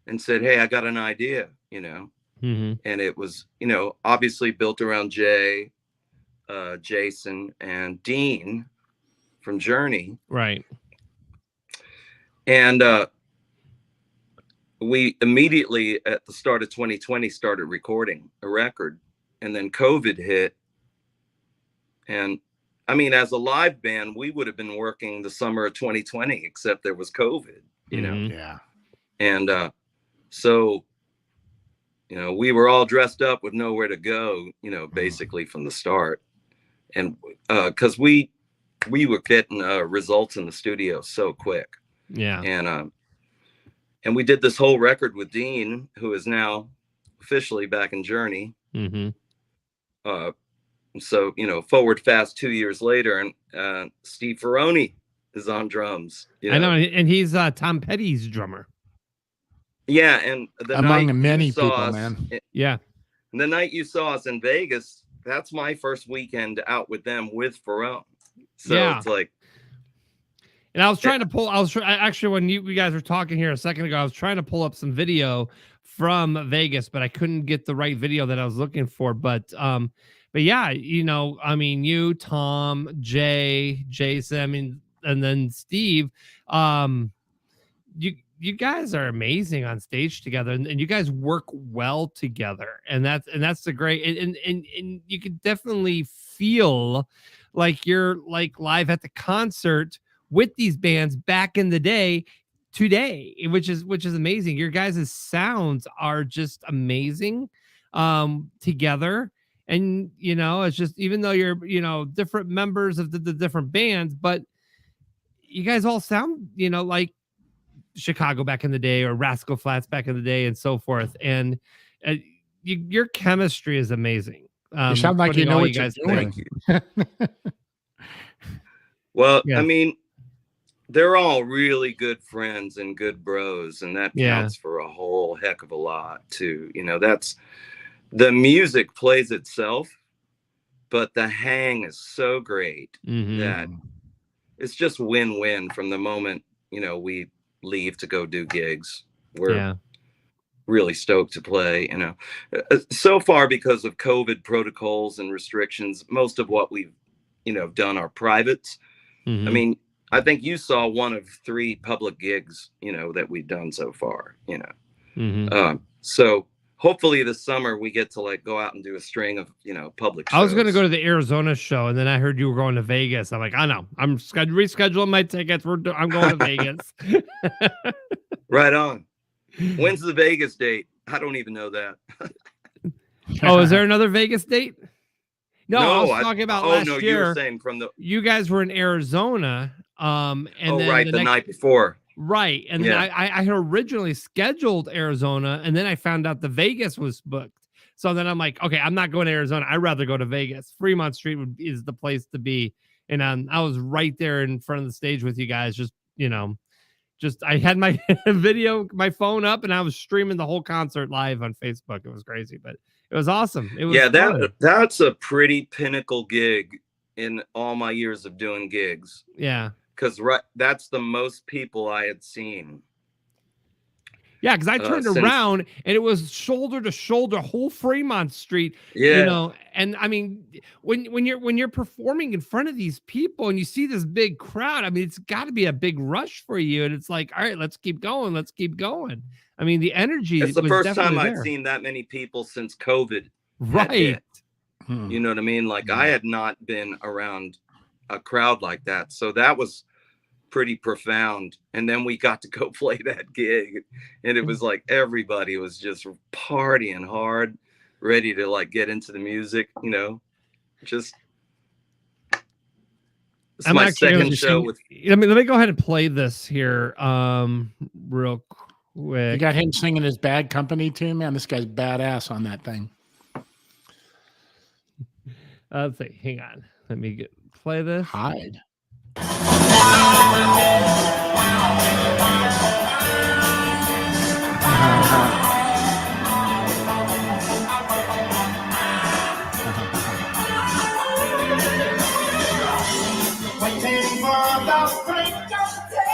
and said, "Hey, I got an idea," you know. Mm-hmm. And it was, you know, obviously built around Jay, Jason, and Dean from Journey. Right. And we immediately at the start of 2020 started recording a record, and then COVID hit. And I mean, as a live band, we would have been working the summer of 2020, except there was COVID, you know? Yeah. And so, you know, we were all dressed up with nowhere to go, you know, basically from the start. And because we were getting results in the studio so quick. Yeah. And we did this whole record with Dean, who is now officially back in Journey. Mm-hmm. So, you know, forward fast 2 years later, and Steve Ferroni is on drums. You know? I know, and he's Tom Petty's drummer. Yeah, and the among night many you saw people, us, man. Yeah. The night you saw us in Vegas, that's my first weekend out with them with Ferrone. So Yeah. it's like, and I was trying to pull. Actually, when you guys were talking here a second ago, I was trying to pull up some video from Vegas, but I couldn't get the right video that I was looking for. But yeah, you know, I mean, you, Tom, Jay, Jason, I mean, and then Steve, you guys are amazing on stage together, and you guys work well together, and that's the great, and you can definitely feel like you're like live at the concert with these bands back in the day today, which is amazing. Your guys' sounds are just amazing together. And, you know, it's just, even though you're, you know, different members of the different bands, but you guys all sound, you know, like Chicago back in the day, or Rascal Flatts back in the day, and so forth. And your chemistry is amazing. You sound like you know what you're doing. well, Yeah. I mean, they're all really good friends and good bros, and that counts for a whole heck of a lot too. You know, that's, the music plays itself, but the hang is so great that it's just win-win from the moment, you know, we leave to go do gigs. We're really stoked to play, you know. So far, because of COVID protocols and restrictions, most of what we've, you know, done are privates. I mean, I think you saw one of 3 public gigs, you know, that we've done so far, you know. So hopefully this summer we get to like go out and do a string of, you know, public shows. I was going to go to the Arizona show, and then I heard you were going to Vegas. I'm like, I know, I'm rescheduling my tickets. I'm going to Vegas. Right on. When's the Vegas date? I don't even know that. Oh, is there another Vegas date? No, I was I talking about oh, last no, year. You were saying from the. You guys were in Arizona. And then right, the night before. Right. And then I had originally scheduled Arizona, and then I found out the Vegas was booked. So then I'm like, okay, I'm not going to Arizona. I'd rather go to Vegas. Fremont Street is the place to be. And I was right there in front of the stage with you guys. Just, you know, I had my my phone up, and I was streaming the whole concert live on Facebook. It was crazy, but it was awesome. It was fun. That's a pretty pinnacle gig in all my years of doing gigs. Yeah. Because that's the most people I had seen. Yeah, because I turned around and it was shoulder to shoulder, whole Fremont Street. Yeah. You know, and I mean, when you're performing in front of these people and you see this big crowd, I mean, it's got to be a big rush for you. And it's like, all right, let's keep going. Let's keep going. I mean, the energy. It's the was first time definitely I'd there. seen that many people since COVID. Right. You know what I mean? Like I had not been around a crowd like that. So that was pretty profound. And then we got to go play that gig, and it was like everybody was just partying hard, ready to like get into the music, you know. Just it's my second show with let me go ahead and play this here real quick. You got him singing his Bad Company tune, man. This guy's badass on that thing. Let's see. Hang on. Let me play this. Hide. Waiting for the break of day.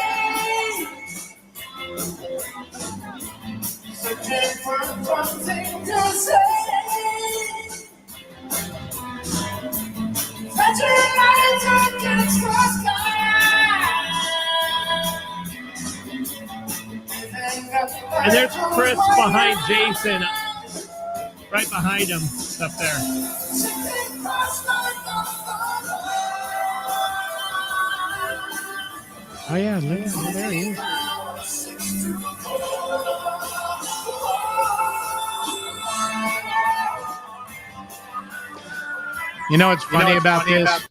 And there's Chris behind Jason, right behind him up there. Oh yeah, look, there he is. You know what's funny about this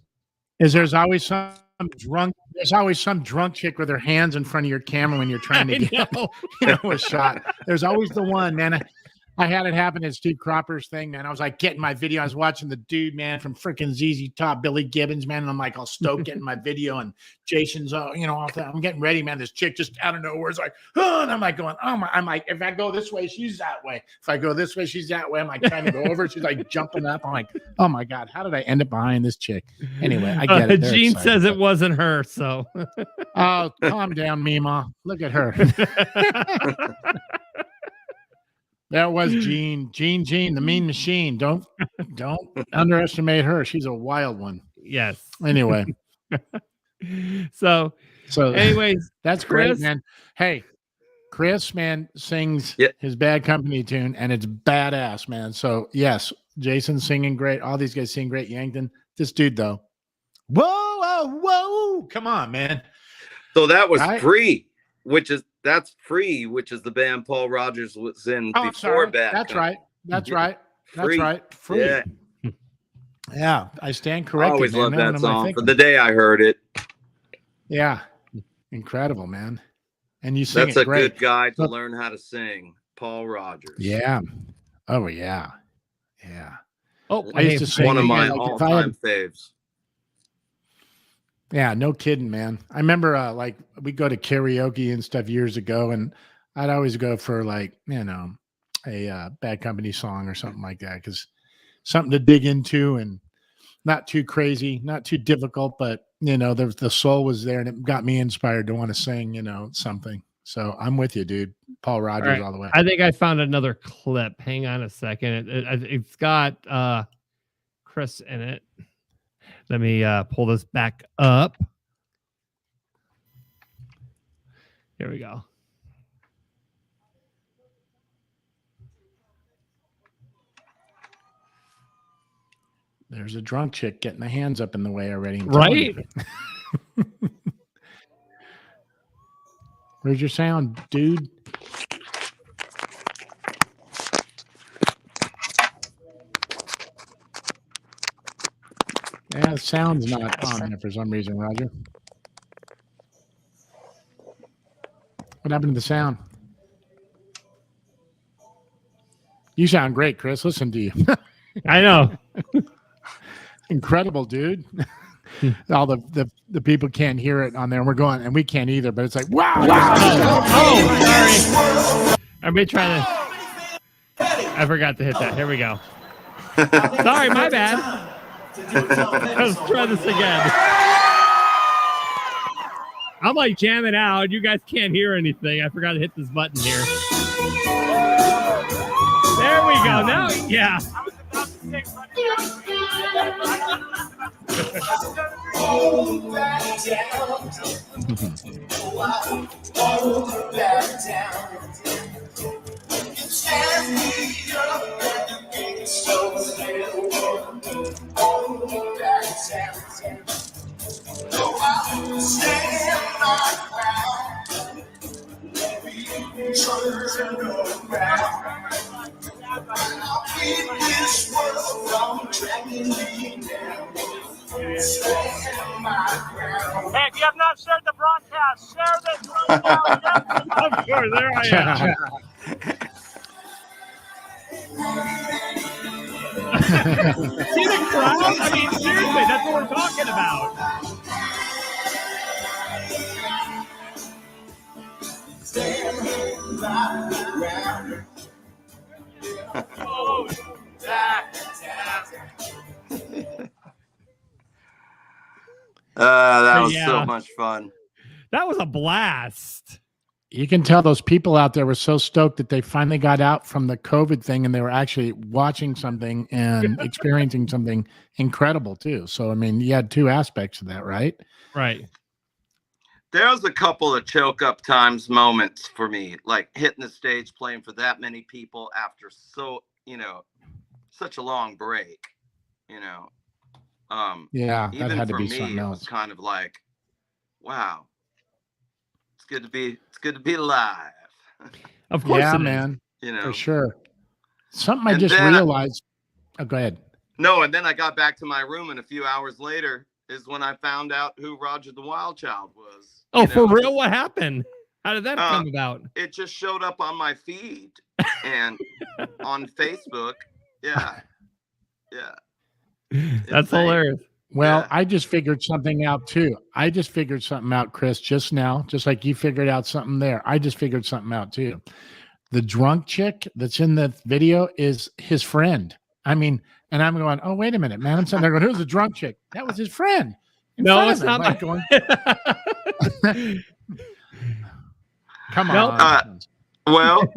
is there's always some drunk chick with her hands in front of your camera when you're trying to get a shot. There's always the one, man. I had it happen at Steve Cropper's thing, man. I was like getting my video. I was watching the dude, man, from freaking ZZ Top, Billy Gibbons, man. And I'm like all stoked getting my video, and Jason's, off that. I'm getting ready, man. This chick just out of nowhere is like, oh, and I'm like going, oh my. I'm like, if I go this way, she's that way. If I go this way, she's that way. I'm like trying to go over. She's like jumping up. I'm like, oh my God, how did I end up behind this chick? Anyway, I get it. Gene says it wasn't her, so. Oh, calm down, Mima. Look at her. That was Jean, the mean machine. Don't underestimate her. She's a wild one. Yes. Anyway. So anyways, that's Chris, great, man. Hey, Chris, man, sings his Bad Company tune, and it's badass, man. So yes, Jason's singing great. All these guys sing great. Yankton. This dude, though. Whoa. Come on, man. So that was Free, which is the band Paul Rogers was in before Bad. That's right. Free. Yeah. Yeah, I stand I corrected. always loved man. that song from the day I heard it. Yeah. Incredible, man. And you sing That's it a great. good guy to learn how to sing. Paul Rogers. Yeah. Oh, yeah. Yeah. Oh, I used to sing one of my like, all-time faves. Yeah, no kidding, man. I remember we go to karaoke and stuff years ago, and I'd always go for a Bad Company song or something like that, because something to dig into and not too crazy, not too difficult, but the soul was there, and it got me inspired to want to sing, something. So I'm with you, dude. Paul Rogers all the way. I think I found another clip. Hang on a second. It's got Chris in it. Let me pull this back up. Here we go. There's a drunk chick getting the hands up in the way already. Right? Where's your sound, dude? Yeah, the sound's not on there for some reason, Roger. What happened to the sound? You sound great, Chris. Listen to you. I know. Incredible, dude. All the people can't hear it on there, and we're going, and we can't either, but it's like, wow. Oh, sorry. Everybody trying to. I forgot to hit that. Here we go. Sorry, my bad. Let's try this again. I'm like jamming out. You guys can't hear anything. I forgot to hit this button here. There we go. Now, yeah. Hey, if you have not shared the broadcast, share this right now. Of course, there I am. See the crowd? I mean, seriously, that's what we're talking about. That was so much fun. That was a blast. You can tell those people out there were so stoked that they finally got out from the COVID thing, and they were actually watching something and experiencing something incredible too. So, I mean, you had two aspects of that, right? Right. There was a couple of choke up times moments for me, like hitting the stage, playing for that many people after such a long break, Yeah, that even had to for be me, something it was else. kind of like, wow, it's good to be alive. Of course, Yeah, it is. man, You know, for sure. Something I And just then realized. Oh, go ahead. No, and then I got back to my room, and a few hours later is when I found out who Roger the Wild Child was. Oh, for real? What happened? How did that come about? It just showed up on my feed and on Facebook. Yeah. That's hilarious. Well, I just figured something out too. I just figured something out, Chris, just now, just like you figured out something there. I just figured something out too. The drunk chick that's in the video is his friend. I mean, and I'm going, oh, wait a minute, man. I'm sitting there going, who's the drunk chick? That was his friend. No, it's not. Like going, come on. Well,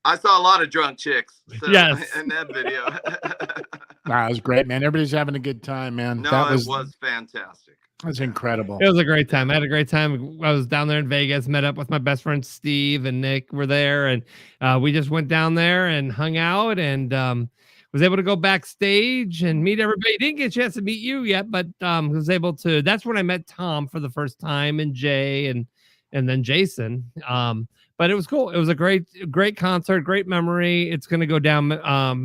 I saw a lot of drunk chicks in that video. Wow, it was great, man. Everybody's having a good time, man. No, that it was fantastic. That's incredible. It was a great time. I had a great time. I was down there in Vegas, met up with my best friend Steve and Nick were there, and we just went down there and hung out and was able to go backstage and meet everybody. Didn't get a chance to meet you yet, but was able to. That's when I met Tom for the first time, and Jay, and then Jason. But it was cool. It was a great concert, great memory. It's going to go down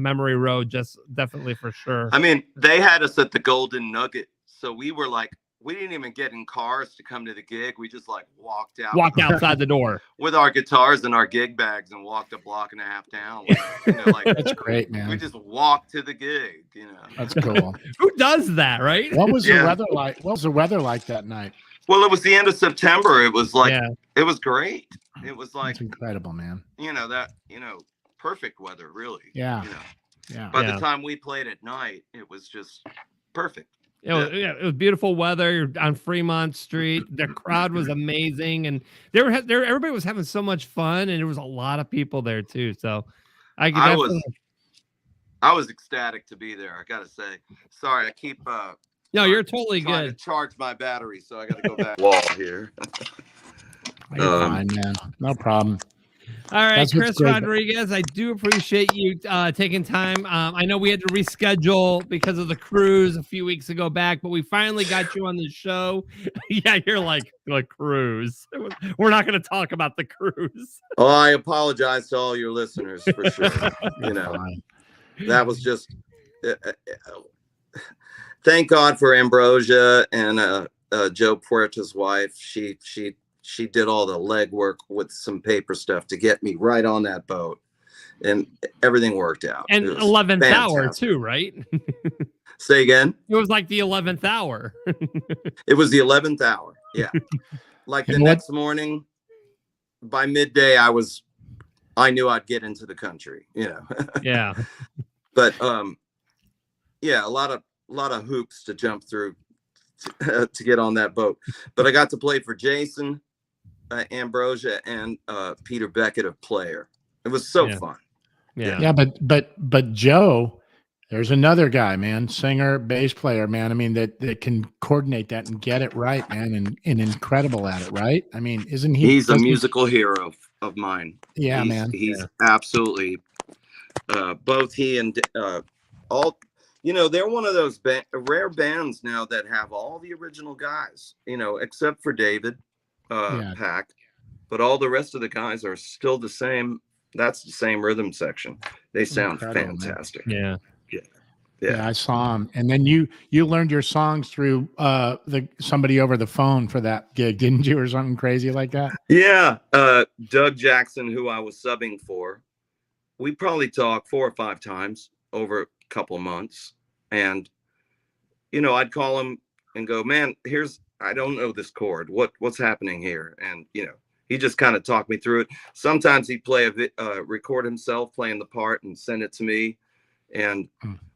memory road, just definitely for sure. I mean, they had us at the Golden Nugget, so we were like, we didn't even get in cars to come to the gig. We just like walked outside the door with our guitars and our gig bags and walked a block and a half down. That's great, man. We just walked to the gig. That's cool. Who does that, right? What was the weather like? What was the weather like that night? Well, it was the end of September. It was like it was great. It was like it's incredible, man. Perfect weather, really. Yeah. By the time we played at night, it was just perfect. It was beautiful weather. You're on Fremont Street. The crowd was amazing, and everybody was having so much fun, and there was a lot of people there too. So I was ecstatic to be there. I gotta say. Sorry, I keep. No, you're totally trying good. to charge my battery, so I got to go back wall here. You're fine, man. No problem. All right, That's what's Chris great. Rodriguez, I do appreciate you taking time. I know we had to reschedule because of the cruise a few weeks ago back, but we finally got you on the show. Yeah, you're like cruise. We're not going to talk about the cruise. Oh, I apologize to all your listeners for sure. That was just. Thank God for Ambrosia and Joe Puerta's wife. She did all the legwork with some paper stuff to get me right on that boat, and everything worked out. And 11th hour too, right? Say again. It was like the 11th hour. It was the 11th hour. Yeah. Like the next morning, by midday, I knew I'd get into the country. Yeah. But yeah, a lot of hoops to jump through to get on that boat. But I got to play for Jason, Ambrosia, and Peter Beckett of Player. It was so fun. Yeah, but Joe, there's another guy, man, singer, bass player, man. I mean, that can coordinate that and get it right, man, and incredible at it, right? I mean, isn't he? He's a musical hero of mine. Yeah, man. He's absolutely both he and all. They're one of those rare bands now that have all the original guys, except for David Pack, but all the rest of the guys are still the same. That's the same rhythm section. They sound fantastic. Man. Yeah, I saw him. And then you learned your songs through somebody over the phone for that gig, didn't you, or something crazy like that? Yeah, Doug Jackson, who I was subbing for, we probably talked 4 or 5 times over couple of months, and I'd call him and go, man, I don't know this chord, what's happening here, and he just kind of talked me through it. Sometimes he'd record himself playing the part and send it to me, and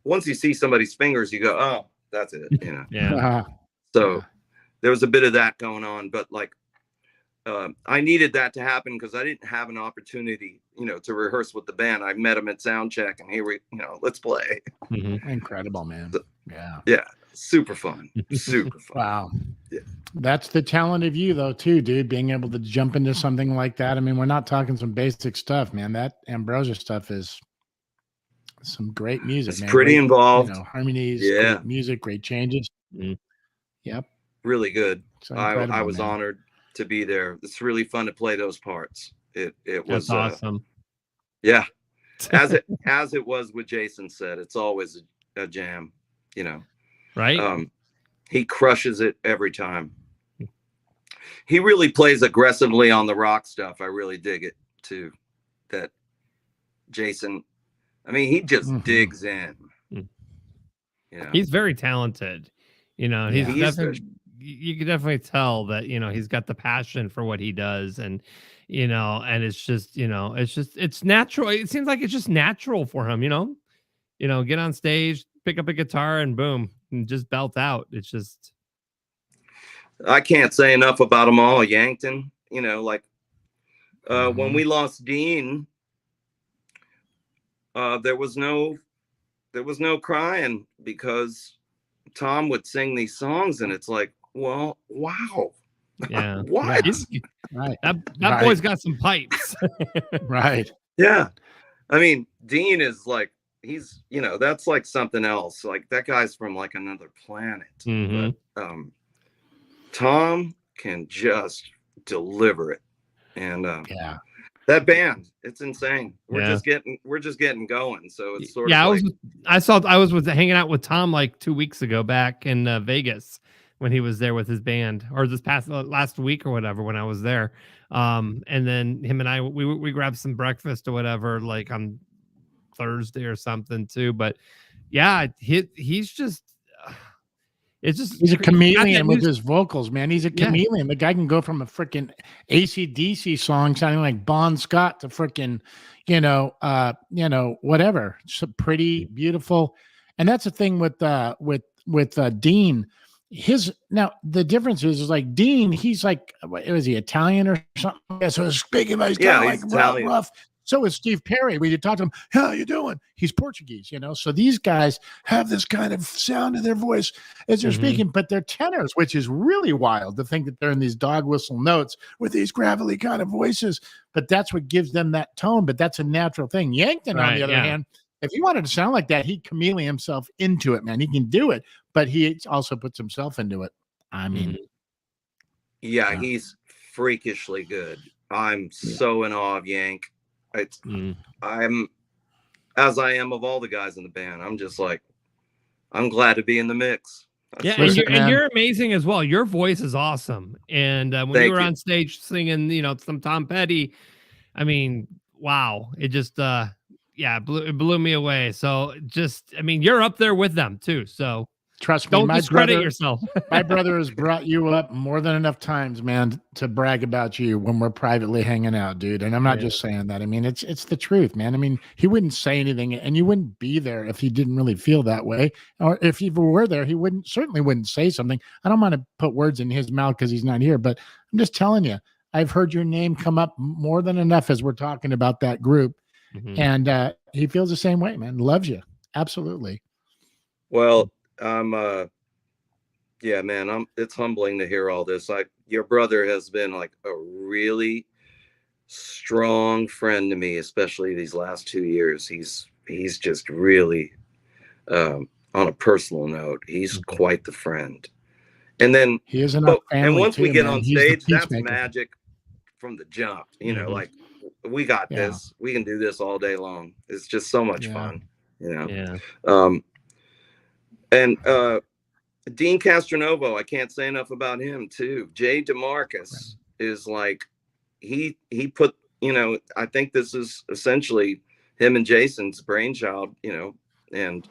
once you see somebody's fingers, you go, oh, that's it. So there was a bit of that going on, but I needed that to happen because I didn't have an opportunity, to rehearse with the band. I met him at sound check, and here let's play. Incredible, man. Yeah. super fun. Super fun. Wow. Yeah. That's the talent of you, though, too, dude. Being able to jump into something like that. I mean, we're not talking some basic stuff, man. That Ambrosia stuff is some great music, It's man. pretty Great, involved. Harmonies, Yeah. great music, great changes. Yep. Really good. So I incredible, was man. honored to be there. It's really fun to play those parts. It was That's awesome. Yeah. As it was with Jason said, it's always a jam, Right? He crushes it every time. He really plays aggressively on the rock stuff. I really dig it too. That Jason, I mean, he just digs in. He's very talented. He's He's definitely, you can definitely tell that, he's got the passion for what he does. And, and it's just, it's natural. It seems like it's just natural for him, get on stage, pick up a guitar and boom, and just belt out. It's just, I can't say enough about them all. Yankton, when we lost Dean, there was no crying because Tom would sing these songs and it's like, well, wow. Yeah. What? Right. That boy's got some pipes. Right. Yeah. I mean, Dean is like, he's, that's like something else. Like that guy's from like another planet. But Tom can just deliver it. And that band, it's insane. We're just getting going. So it's sort of I was hanging out with Tom like 2 weeks ago back in Vegas when he was there with his band, or this past last week or whatever when I was there. And then him and I we grabbed some breakfast or whatever like on Thursday or something too. But yeah, he's just he's a chameleon with his vocals, man. He's a chameleon. The guy can go from a freaking AC/DC song sounding like Bon Scott to freaking, whatever. So pretty, beautiful. And that's the thing with Dean. Now the difference is like Dean, he's like, was he Italian or something? Yeah, so speaking about he's kind of like rough. So is Steve Perry. We talked to him. How you doing? He's Portuguese, So these guys have this kind of sound in their voice as they're speaking, but they're tenors, which is really wild to think that they're in these dog whistle notes with these gravelly kind of voices. But that's what gives them that tone. But that's a natural thing. Yankton, on the other hand, if he wanted to sound like that, he'd chameleon himself into it, man. He can do it, but he also puts himself into it. I mean, he's freakishly good. I'm so in awe of Yank. I'm as I am of all the guys in the band. I'm just like, I'm glad to be in the mix. And you're amazing as well. Your voice is awesome. And when you were on stage singing, some Tom Petty, I mean, wow, it just it blew me away. So you're up there with them too. So trust me, don't discredit yourself. My brother has brought you up more than enough times, man, to brag about you when we're privately hanging out, dude. And I'm not just saying that. I mean, it's the truth, man. I mean, he wouldn't say anything, and you wouldn't be there if he didn't really feel that way. Or if you were there, he certainly wouldn't say something. I don't want to put words in his mouth because he's not here, but I'm just telling you, I've heard your name come up more than enough as we're talking about that group. And he feels the same way, man. Loves you. Absolutely. Well, it's humbling to hear all this. Your brother has been like a really strong friend to me, especially these last 2 years. He's just really, on a personal note, he's quite the friend. And then he is enough family and once too, we get man. on He's stage, the that's peacemaker. magic from the jump. Like we got this. We can do this all day long. It's just so much fun. And Dean Castronovo, I can't say enough about him too. Jay DeMarcus is like, he put, I think this is essentially him and Jason's brainchild, and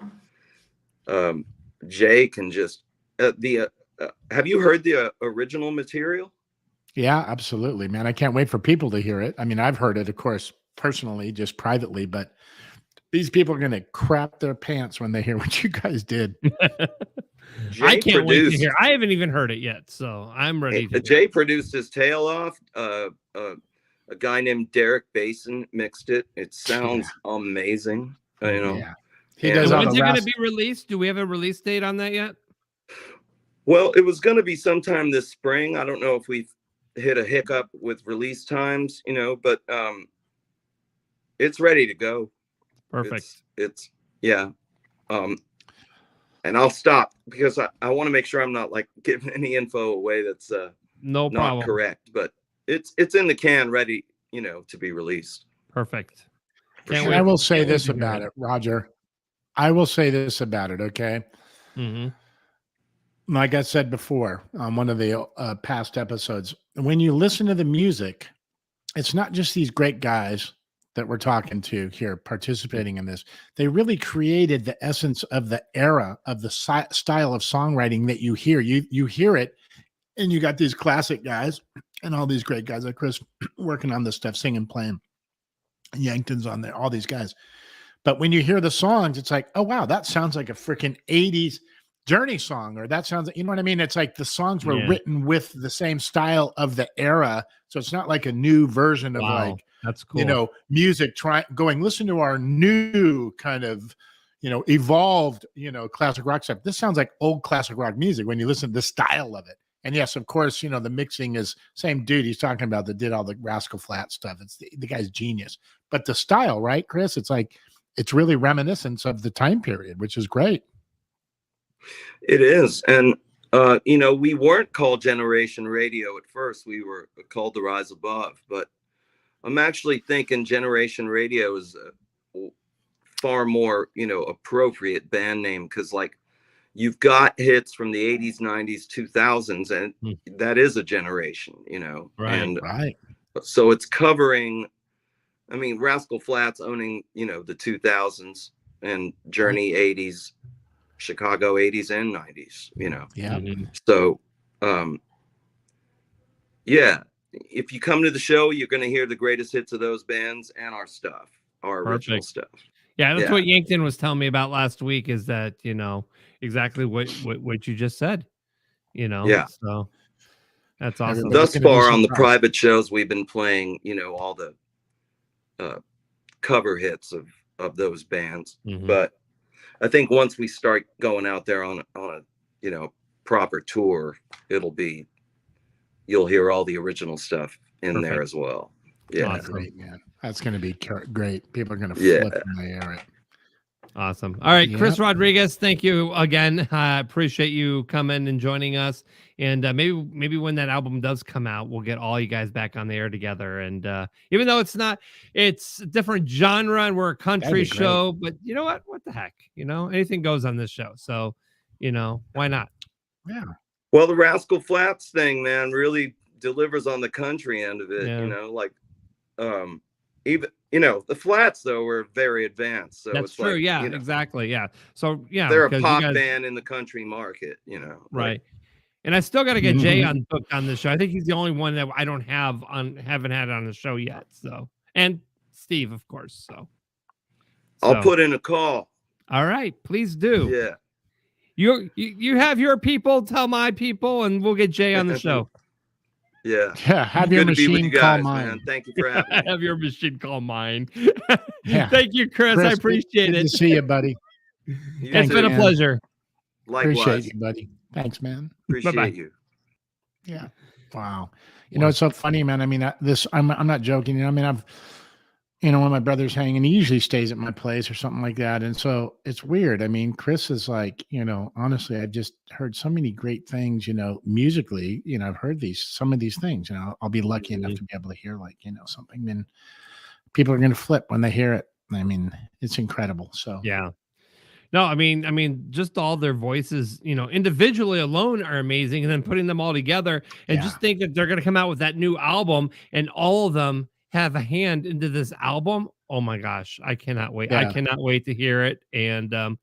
Jay can just, have you heard the original material? Yeah, absolutely, man. I can't wait for people to hear it. I mean, I've heard it, of course, personally, just privately, but these people are going to crap their pants when they hear what you guys did. I can't wait to hear. I haven't even heard it yet, so I'm ready. Jay produced his tail off. A guy named Derek Basin mixed it. It sounds amazing. He does. When's it going to be released? Do we have a release date on that yet? Well, it was going to be sometime this spring. I don't know if we've hit a hiccup with release times, but it's ready to go. Perfect. It's yeah. And I'll stop because I want to make sure I'm not like giving any info away that's no not problem. correct, but it's in the can, ready, to be released. Perfect. And I will say this about it, Roger. I will say this about it, okay? Mm-hmm. Like I said before on one of the past episodes, when you listen to the music, it's not just these great guys that we're talking to here participating in this. They really created the essence of the era of the style of songwriting that you hear. You hear it, and you got these classic guys and all these great guys like Chris working on this stuff, singing, playing. Yankton's on there, all these guys. But when you hear the songs, it's like, oh, wow, that sounds like a freaking 80s Journey song, or that sounds like, you know what I mean? It's like the songs were written with the same style of the era. So it's not like a new version of like, that's cool. Music going, listen to our new kind of, evolved, classic rock stuff. This sounds like old classic rock music when you listen to the style of it. And yes, of course, the mixing is same dude he's talking about that did all the Rascal Flatts stuff. It's the guy's genius. But the style, right, Chris? It's like, it's really reminiscent of the time period, which is great. It is. And, we weren't called Generation Radio at first. We were called The Rise Above. But I'm actually thinking Generation Radio is a far more, appropriate band name because, like, you've got hits from the 80s, 90s, 2000s, and that is a generation, Right. And right. So it's covering, Rascal Flatts owning, the 2000s and Journey 80s. Chicago 80s and 90s, Yeah. So, if you come to the show, you're going to hear the greatest hits of those bands and our stuff, our original stuff. Yeah, that's what Yankton was telling me about last week is that, exactly what you just said, Yeah. So that's awesome. Thus far on the private shows, we've been playing, all the cover hits of those bands. But I think once we start going out there on a proper tour, you'll hear all the original stuff in there as well. Yeah. Awesome. Great, man. That's going to be great. People are going to flip when they hear it. Awesome. All right, Chris Rodriguez, thank you again. I appreciate you coming and joining us. And maybe when that album does come out, we'll get all you guys back on the air together. And even though it's a different genre and we're a country show, but you know what? What the heck? Anything goes on this show. So, why not? Yeah. Well, the Rascal Flatts thing, man, really delivers on the country end of it. Even the Flats though were very advanced. So that's it's true. Like, yeah, exactly. Yeah. So they're a pop band in the country market. Right. And I still got to get Jay booked on the show. I think he's the only one that I haven't had on the show yet. So, and Steve, of course. So I'll put in a call. All right, please do. Yeah. You have your people, tell my people, and we'll get Jay on the show. Yeah. Have your machine call mine. Man. Thank you for having me. Have your machine call mine. Yeah. Thank you, Chris. I appreciate good it. to see you, buddy. It's been a pleasure. Likewise. Appreciate you, buddy. Thanks, man. Appreciate you. Yeah. Wow. It's so funny, man. I'm not joking. I've when my brother's hanging, he usually stays at my place or something like that. And so it's weird. Chris is like, honestly, I've just heard so many great things, musically, I've heard some of these things, I'll be lucky enough to be able to hear like, something, then people are going to flip when they hear it. It's incredible. So, yeah. No, just all their voices, individually alone are amazing. And then putting them all together and just think that they're going to come out with that new album and all of them have a hand into this album. Oh my gosh, I cannot wait. I cannot wait to hear it. And and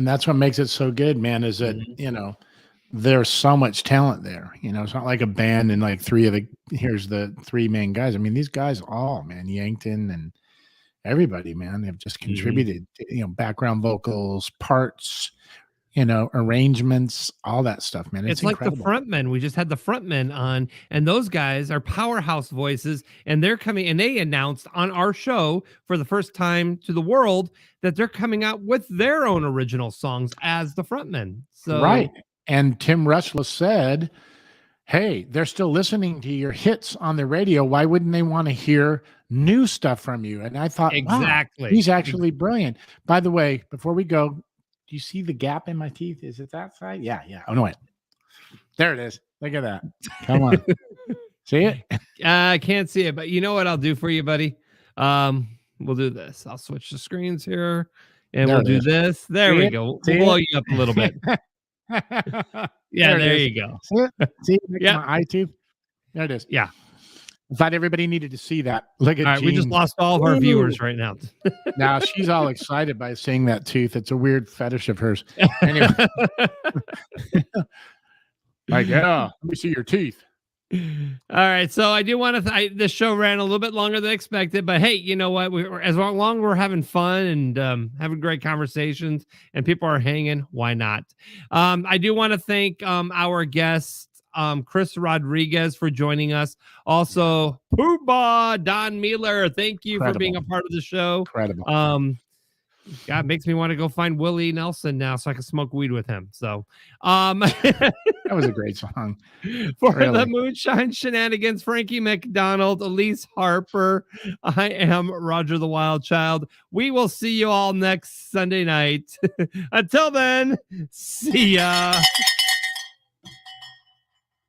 that's what makes it so good, man, is that there's so much talent there. It's not like a band and like here's the three main guys. These guys all, man, Yankton and everybody, man, they've just contributed, background vocals, parts, arrangements, all that stuff, man. It's like incredible. the frontmen. We just had the frontmen on, and those guys are powerhouse voices, and they're coming, and they announced on our show for the first time to the world that they're coming out with their own original songs as the frontmen. So right. And Tim Rushlow said, hey, they're still listening to your hits on the radio. Why wouldn't they want to hear new stuff from you? And I thought, exactly, wow, he's actually brilliant. By the way, before we go, do you see the gap in my teeth? Is it that side? Yeah. Oh, no, wait. There it is. Look at that. Come on. See it? I can't see it, but you know what I'll do for you, buddy? We'll do this. I'll switch the screens here, and we'll do this. There we go. We'll blow you up a little bit. Yeah, there you go. See my eye tooth? There it is. Yeah. I thought everybody needed to see that. Look at we just lost all of our viewers right now. Now she's all excited by seeing that tooth. It's a weird fetish of hers. Anyway. Like, yeah, let me see your teeth. All right, so I do want to. This show ran a little bit longer than expected, but hey, you know what? As long as we're having fun and having great conversations, and people are hanging, why not? I do want to thank our guest, Chris Rodriguez, for joining us. Also, Poobah, Don Miller, thank you for being a part of the show. Incredible. God, makes me want to go find Willie Nelson now so I can smoke weed with him. So, that was a great song. For the Moonshine Shenanigans, Frankie McDonald, Elise Harper, I am Roger the Wild Child. We will see you all next Sunday night. Until then, see ya.